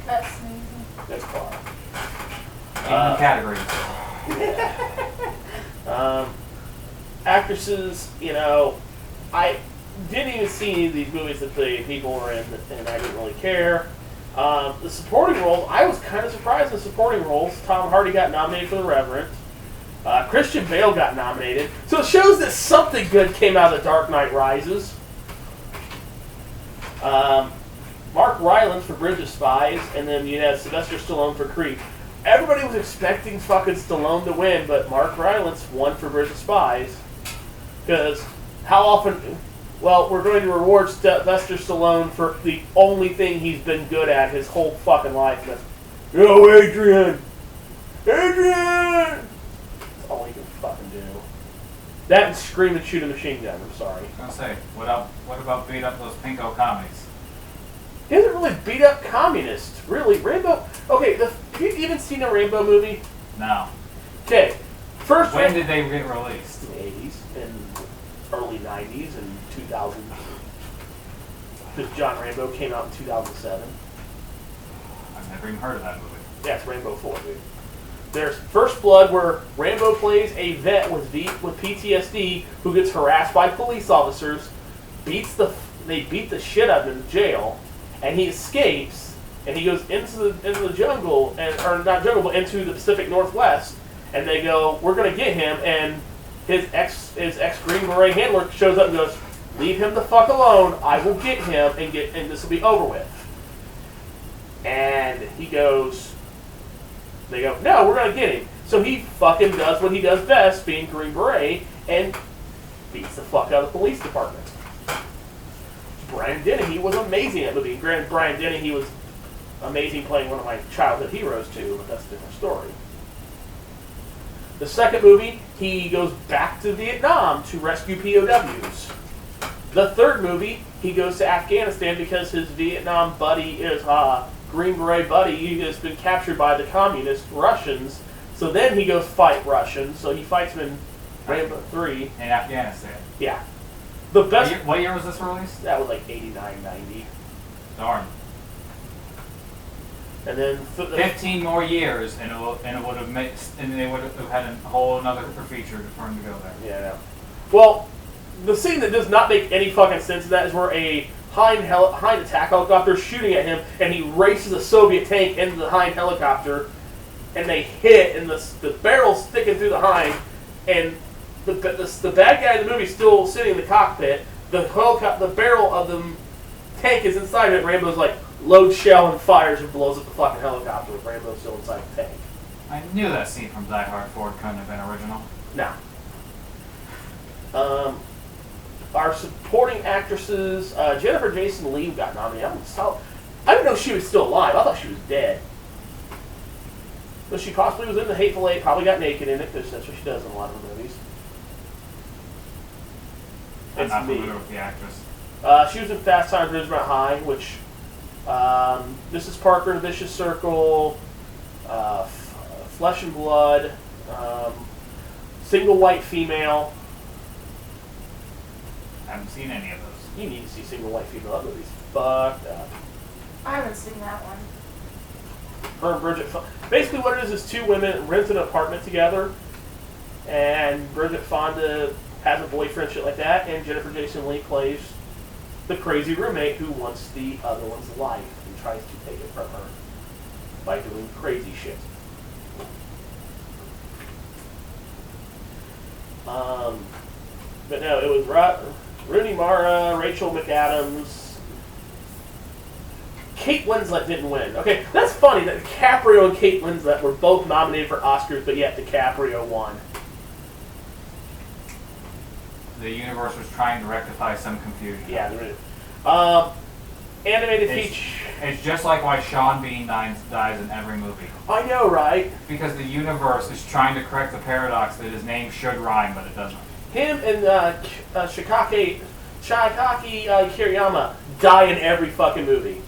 That's sneezing. That's Clara. In the categories. Actresses, you know, I didn't even see any of these movies that the people were in, and I didn't really care. The supporting roles, I was kind of surprised in the supporting roles. Tom Hardy got nominated for The Revenant. Christian Bale got nominated. So it shows that something good came out of The Dark Knight Rises. Mark Rylance for Bridge of Spies, and then you had Sylvester Stallone for Creed. Everybody was expecting fucking Stallone to win, but Mark Rylance won for Bridge of Spies. Because how often... Well, we're going to reward Sylvester Stallone for the only thing he's been good at his whole fucking life. And that's, yo, Adrian! Adrian! That's all he can fucking do. That and scream and shoot a machine gun, I'm sorry. I was gonna say, what about beat up those pinko commies? He hasn't really beat up communists, really. Rainbow... Okay, have you even seen a Rainbow movie? No. Okay, first... When did they get released? In the 80s and early 90s and 2000. Because John Rambo came out in 2007. I've never even heard of that movie. Yeah, it's Rambo 4, dude. There's First Blood, where Rambo plays a vet with PTSD who gets harassed by police officers, they beat the shit out of him in jail, and he escapes, and he goes into the jungle, or not jungle, but into the Pacific Northwest, and they go, we're gonna get him, and his ex Green Beret handler shows up and goes, leave him the fuck alone, I will get him, and this will be over with. And he goes, they go, no, we're gonna get him. So he fucking does what he does best, being Green Beret, and beats the fuck out of the police department. Brian Dennehy was amazing at the movie. Granted, Brian Dennehy was amazing playing one of my childhood heroes too, but that's a different story. The second movie, he goes back to Vietnam to rescue POWs. The third movie, he goes to Afghanistan because his Vietnam buddy is Green Beret buddy. He has been captured by the communist Russians. So then he goes fight Russians. So he fights them in Rambo 3. In Afghanistan. Yeah. The best... What year was this released? That was like 89, 90. Darn. And then... 15 more years, and it would have made, and they would have had a whole another feature for him to go there. Yeah. Well, the scene that does not make any fucking sense of that is where a Hind attack helicopter is shooting at him, and he races a Soviet tank into the Hind helicopter, and they hit, and the barrel's sticking through the Hind, and the bad guy in the movie is still sitting in the cockpit. The barrel of the tank is inside it. Rambo's like, load shell and fires and blows up the fucking helicopter with Rambo still inside the tank. I knew that scene from Die Hard 4 couldn't have been original. No. Our supporting actresses, Jennifer Jason Leigh got nominated. I didn't know she was still alive. I thought she was dead. But she possibly was in The Hateful Eight, probably got naked in it, because that's what she does in a lot of the movies. I'm not familiar with the actress. She was in Fast Times at Ridgemont High, which Mrs. Parker in Vicious Circle, Flesh and Blood, Single White Female. I haven't seen any of those. You need to see Single White Female. That movie's fucked up. I haven't seen that one. Her and Bridget. Basically, what it is two women rent an apartment together, and Bridget Fonda has a boyfriend, shit like that, and Jennifer Jason Leigh plays the crazy roommate who wants the other one's life and tries to take it from her by doing crazy shit. But no, it was Rooney Mara, Rachel McAdams. Kate Winslet didn't win. Okay, that's funny that DiCaprio and Kate Winslet were both nominated for Oscars, but yet DiCaprio won. The universe was trying to rectify some confusion. Yeah, there is. Animated feature. It's just like why Sean Bean dies in every movie. I know, right? Because the universe is trying to correct the paradox that his name should rhyme, but it doesn't. Him and Shikaki Kiriyama die in every fucking movie.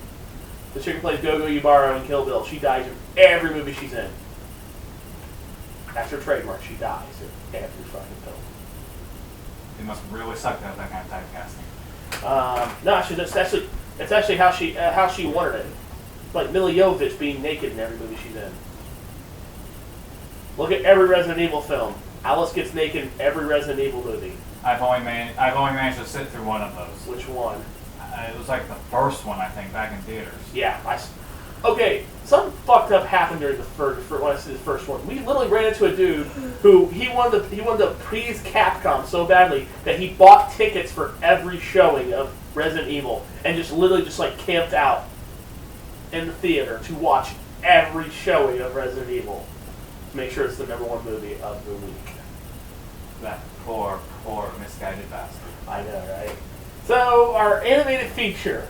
The chick who plays Gogo Yubara in Kill Bill, she dies in every movie she's in. That's her trademark. She dies in every fucking film. It must really suck to have that kind of typecasting. No, it's actually how she wanted it. like Mila Jovovich being naked in every movie she's in. Look at every Resident Evil film. Alice gets naked in every Resident Evil movie. I've only managed to sit through one of those. Which one? It was like the first one, I think, back in theaters. Yeah. Okay, something fucked up happened during the first when I see the first one. We literally ran into a dude who he wanted to please Capcom so badly that he bought tickets for every showing of Resident Evil and just literally just like camped out in the theater to watch every showing of Resident Evil to make sure it's the #1 movie of the week. That poor misguided bastard. I know, right? So our animated feature.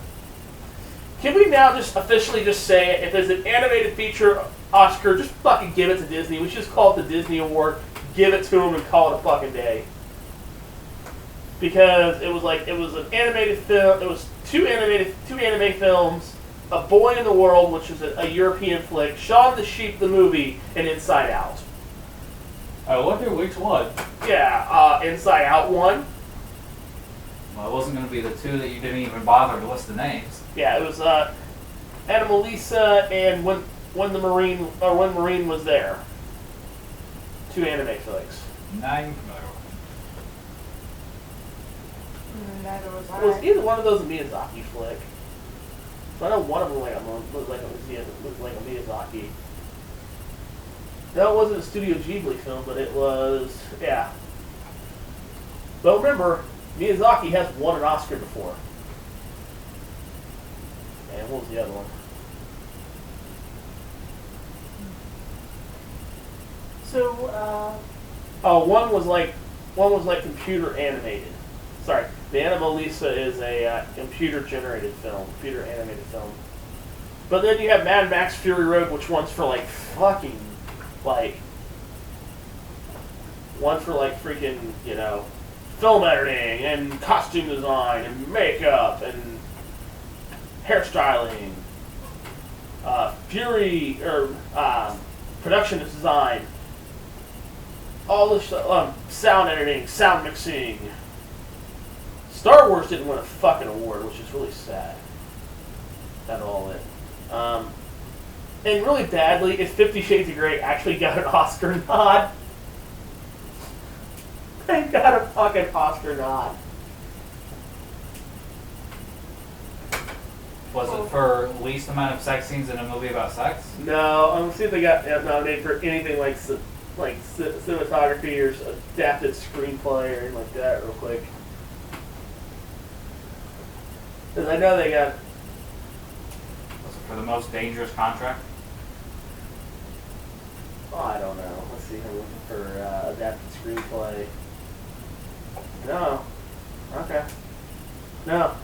Can we now just officially just say it? If there's an animated feature Oscar, just fucking give it to Disney. We should just call it the Disney Award. Give it to them and call it a fucking day. Because it was an animated film. It was two anime films. A Boy in the World, which is a European flick. Shaun the Sheep, the movie, and Inside Out. I wonder which one. Yeah, Inside Out won. Well, it wasn't going to be the two that you didn't even bother to list the names. Yeah, it was Anomalisa and when Marine was there. Two anime flicks. Nine. Neither was Was I. either one of those a Miyazaki flick? So I know one of them looked like a Miyazaki. No, it wasn't a Studio Ghibli film, but it was, yeah. But remember, Miyazaki has won an Oscar before. And what was the other one? So, Oh, one was like computer animated. Sorry, the Anomalisa is a computer animated film. But then you have Mad Max Fury Road, which one's for like fucking one for like freaking, film editing and costume design and makeup and hairstyling. Fury or production design. All this sound editing, sound mixing. Star Wars didn't win a fucking award, which is really sad. That all in. And really badly, is 50 Shades of Grey actually got an Oscar nod. They got a fucking Oscar nod. Was it for least amount of sex scenes in a movie about sex? No, I'm gonna see if they got nominated for anything like cinematography or adapted screenplay or anything like that real quick. Because I know they got... Was it for the most dangerous contract? Oh, I don't know. Let's see. I'm looking for adapted screenplay. No. Okay. No.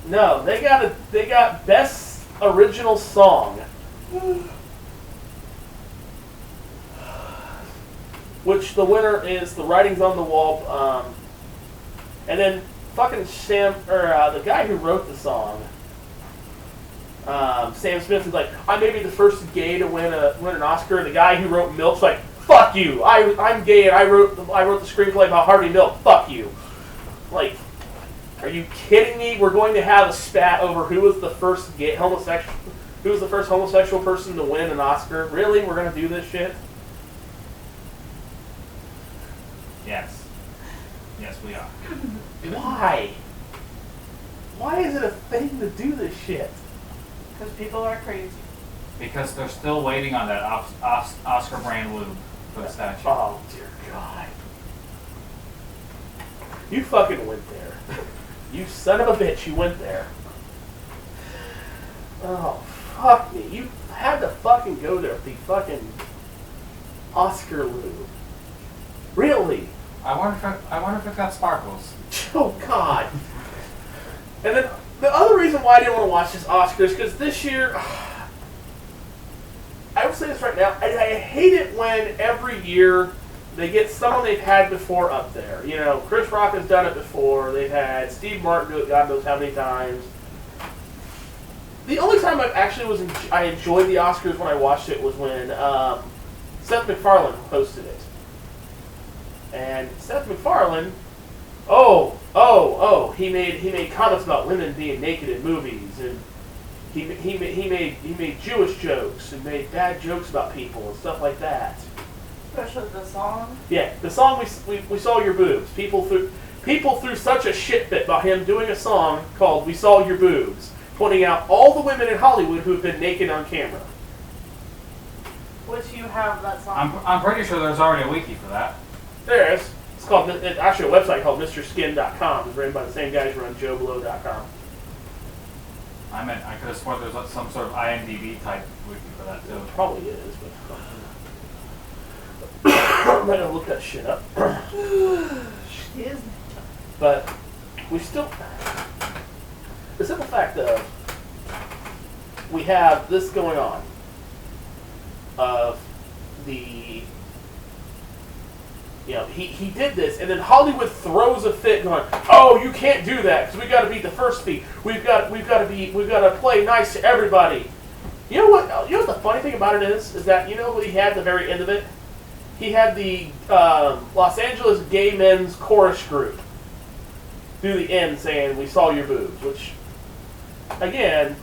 No. They got best original song, which the winner is The Writing's on the Wall. And then fucking the guy who wrote the song. Sam Smith is like, I may be the first gay to win an Oscar. The guy who wrote Milk's like, fuck you. I'm gay and I wrote the screenplay about Harvey Milk. Fuck you. Like, are you kidding me? We're going to have a spat over who was the first homosexual person to win an Oscar. Really? We're gonna do this shit? Yes. Yes, we are. Why? Why is it a thing to do this shit? because people are crazy. Because they're still waiting on that Oscar brand lube for the statue. Oh, dear God. You fucking went there. You son of a bitch, you went there. Oh, fuck me. You had to fucking go there with the fucking Oscar lube. Really? I wonder if it got sparkles. Oh, God. And then the other reason why I didn't want to watch this Oscars, because this year, I will say this right now, I hate it when every year they get someone they've had before up there. You know, Chris Rock has done it before. They've had Steve Martin do it God knows how many times. The only time I enjoyed the Oscars when I watched it was when Seth MacFarlane hosted it. And Seth MacFarlane, he made comments about women being naked in movies, and He made Jewish jokes and made bad jokes about people and stuff like that. Especially the song. Yeah, the song we saw your boobs. People threw such a shit fit about him doing a song called "We Saw Your Boobs," pointing out all the women in Hollywood who have been naked on camera. Which you have that song. I'm pretty sure there's already a wiki for that. There it is. It's called actually a website called MrSkin.com. It's written by the same guys who run JoeBlow.com. I could have sworn there's some sort of IMDb type wiki for that too. It probably is, but I'm not gonna look that shit up. Excuse me. But we still, the simple fact of we have this going on of the, he did this, and then Hollywood throws a fit, going, "Oh, you can't do that because we got to beat the first beat. We've got to play nice to everybody." You know what? You know what the funny thing about it is that you know what he had at the very end of it. He had the Los Angeles Gay Men's Chorus Group through the end saying, "We saw your boobs," which, again,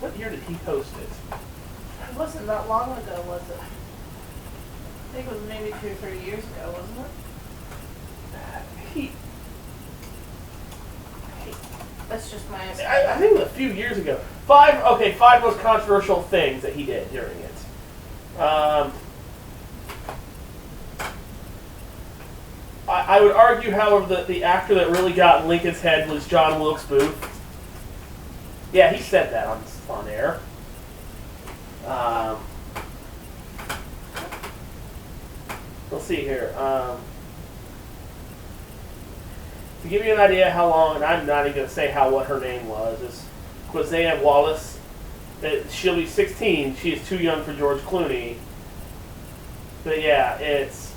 what year did he post it? It wasn't that long ago, was it? I think it was maybe 2 or 3 years ago, wasn't it? That's just my estimate. I think it was a few years ago. Five most controversial things that he did during it. I would argue, however, that the actor that really got in Lincoln's head was John Wilkes Booth. Yeah, he said that on air. Let's see here. To give you an idea how long, and I'm not even going to say what her name was, is Quazanne Wallace. She'll be 16. She is too young for George Clooney. But yeah, it's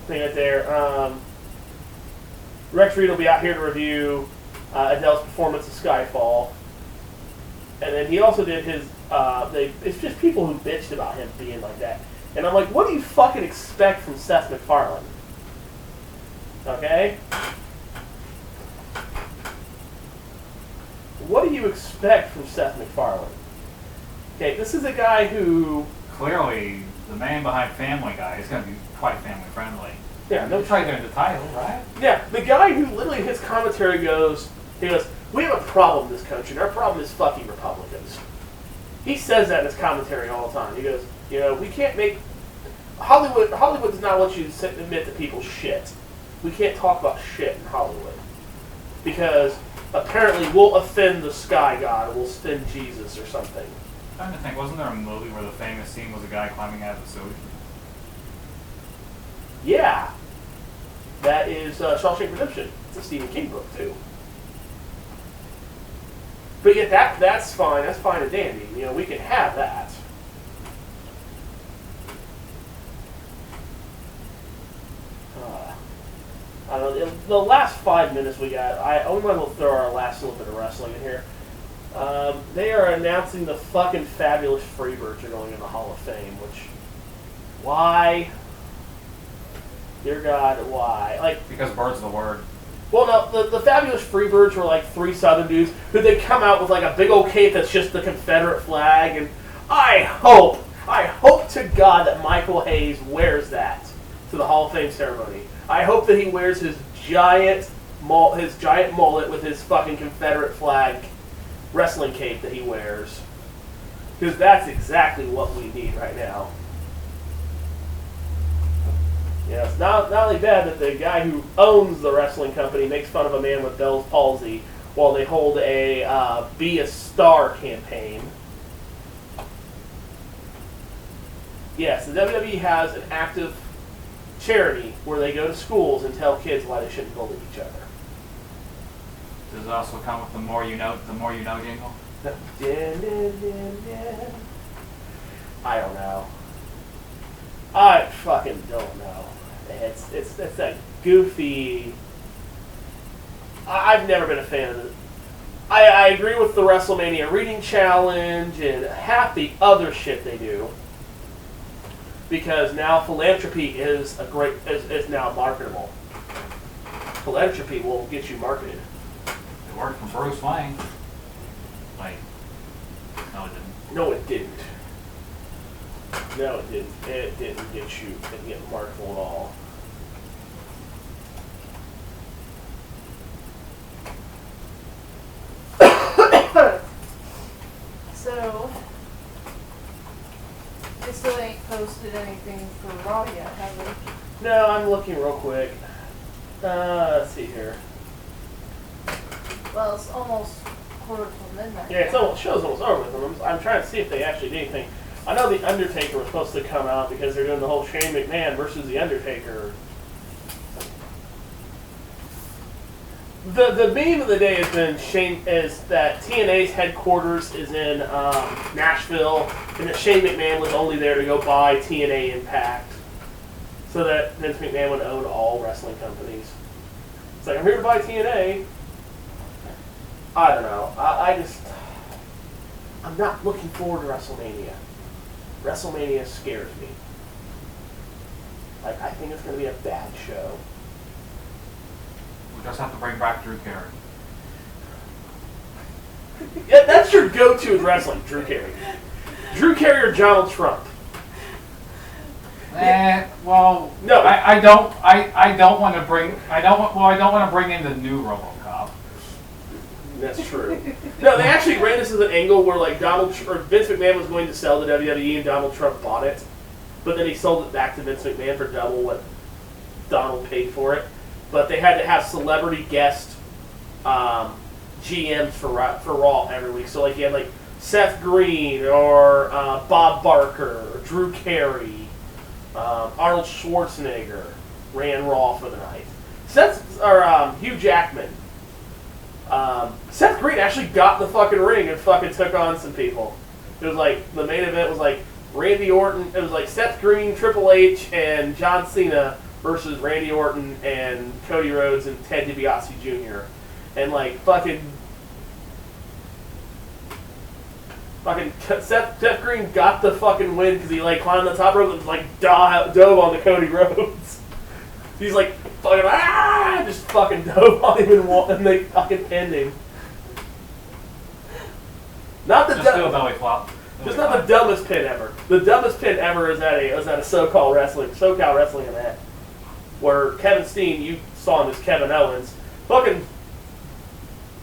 thing right there. Rex Reed will be out here to review Adele's performance of Skyfall. And then he also did his, it's just people who bitched about him being like that. And I'm like, what do you fucking expect from Seth MacFarlane? Okay? What do you expect from Seth MacFarlane? Okay, this is a guy who... Clearly, the man behind Family Guy is going to be quite family friendly. Yeah, no try there in the title, right? Yeah, the guy who literally his commentary goes, "We have a problem in this country, and our problem is fucking Republicans." He says that in his commentary all the time. He goes, we can't make... Hollywood does not let you admit that people's shit. We can't talk about shit in Hollywood. Because apparently we'll offend the sky god, or we'll offend Jesus or something. I'm trying to think, wasn't there a movie where the famous scene was a guy climbing out of the sewage? Yeah. That is Shawshank Redemption. It's a Stephen King book, too. But yet that's fine. That's fine and dandy. We can have that. I don't know. The last 5 minutes we got, we might as well throw our last little bit of wrestling in here. They are announcing the fucking Fabulous Freebirds are going in the Hall of Fame, which... Why? Dear God, why? Because bird's the word. Well, no, the Fabulous Freebirds were like 3 Southern dudes who they come out with like a big old cape that's just the Confederate flag, and I hope to God that Michael Hayes wears that to the Hall of Fame ceremony. I hope that he wears his giant mullet with his fucking Confederate flag wrestling cape that he wears, because that's exactly what we need right now. Yeah, it's not only bad that the guy who owns the wrestling company makes fun of a man with Bell's palsy while they hold a Be a Star campaign. Yes, the WWE has an active charity where they go to schools and tell kids why they shouldn't bully each other. Does it also come with the more you know jingle? I don't know. I fucking don't know. It's that goofy... I've never been a fan of it. I agree with the WrestleMania reading challenge and half the other shit they do. Because now philanthropy is is now marketable. Philanthropy will get you marketed. It worked for Bruce Wayne. No, it didn't. No, it didn't. No, it didn't. It didn't get you. It didn't get remarkable at all. So, they still ain't posted anything for Raw yet, have they? No, I'm looking real quick. Let's see here. Well, it's almost quarter till midnight. Yeah, it's almost, show's almost over with them. I'm trying to see if they actually did anything. I know The Undertaker was supposed to come out because they're doing the whole Shane McMahon versus The Undertaker. The meme of the day has been is that TNA's headquarters is in Nashville, and that Shane McMahon was only there to go buy TNA Impact, so that Vince McMahon would own all wrestling companies. It's like, I'm here to buy TNA. I don't know. I'm not looking forward to WrestleMania. WrestleMania scares me. Like, I think it's going to be a bad show. We just have to bring back Drew Carey. Yeah, that's your go-to with wrestling, Drew Carey. Drew Carey or Donald Trump. Well, No. I don't want to bring in the new RoboCop. That's true. No, they actually ran this as an angle where like Vince McMahon was going to sell to WWE and Donald Trump bought it, but then he sold it back to Vince McMahon for double what Donald paid for it. But they had to have celebrity guest GMs for Raw every week. So like you had like Seth Green or Bob Barker, or Drew Carey, Arnold Schwarzenegger ran Raw for the night. Hugh Jackman. Seth Green actually got in the fucking ring and fucking took on some people. It was like, the main event was like Randy Orton, it was like Seth Green, Triple H, and John Cena versus Randy Orton and Cody Rhodes and Ted DiBiase Jr. And like fucking Seth Green got the fucking win because he like climbed the top rope and like dove on the Cody Rhodes. He's like fucking just fucking dove on him and they fucking pinned him. Not the Just do a belly flop. Just not the dumbest pin ever. The dumbest pin ever is at a SoCal wrestling event where Kevin Steen, you saw him as Kevin Owens, fucking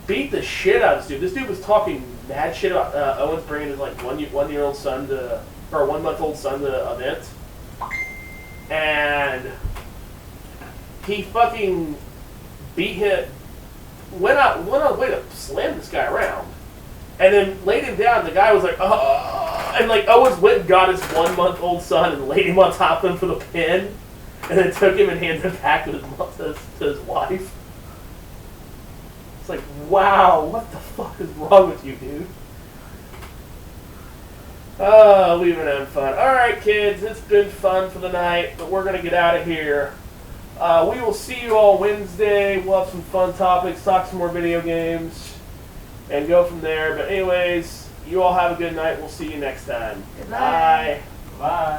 beat the shit out of this dude. This dude was talking mad shit about Owens bringing his like 1-year-old son to, or 1-month-old son to events, and he fucking beat him, went on the way to slam this guy around, and then laid him down. The guy was like, and like Owens went and got his 1-month-old son and laid him on top of him for the pin, and then took him and handed him back to his wife. It's like, wow, what the fuck is wrong with you, dude? Oh, we've been having fun. Alright, kids, it's been fun for the night, but we're going to get out of here. We will see you all Wednesday. We'll have some fun topics, talk some more video games, and go from there. But anyways, you all have a good night. We'll see you next time. Good night. Bye. Bye.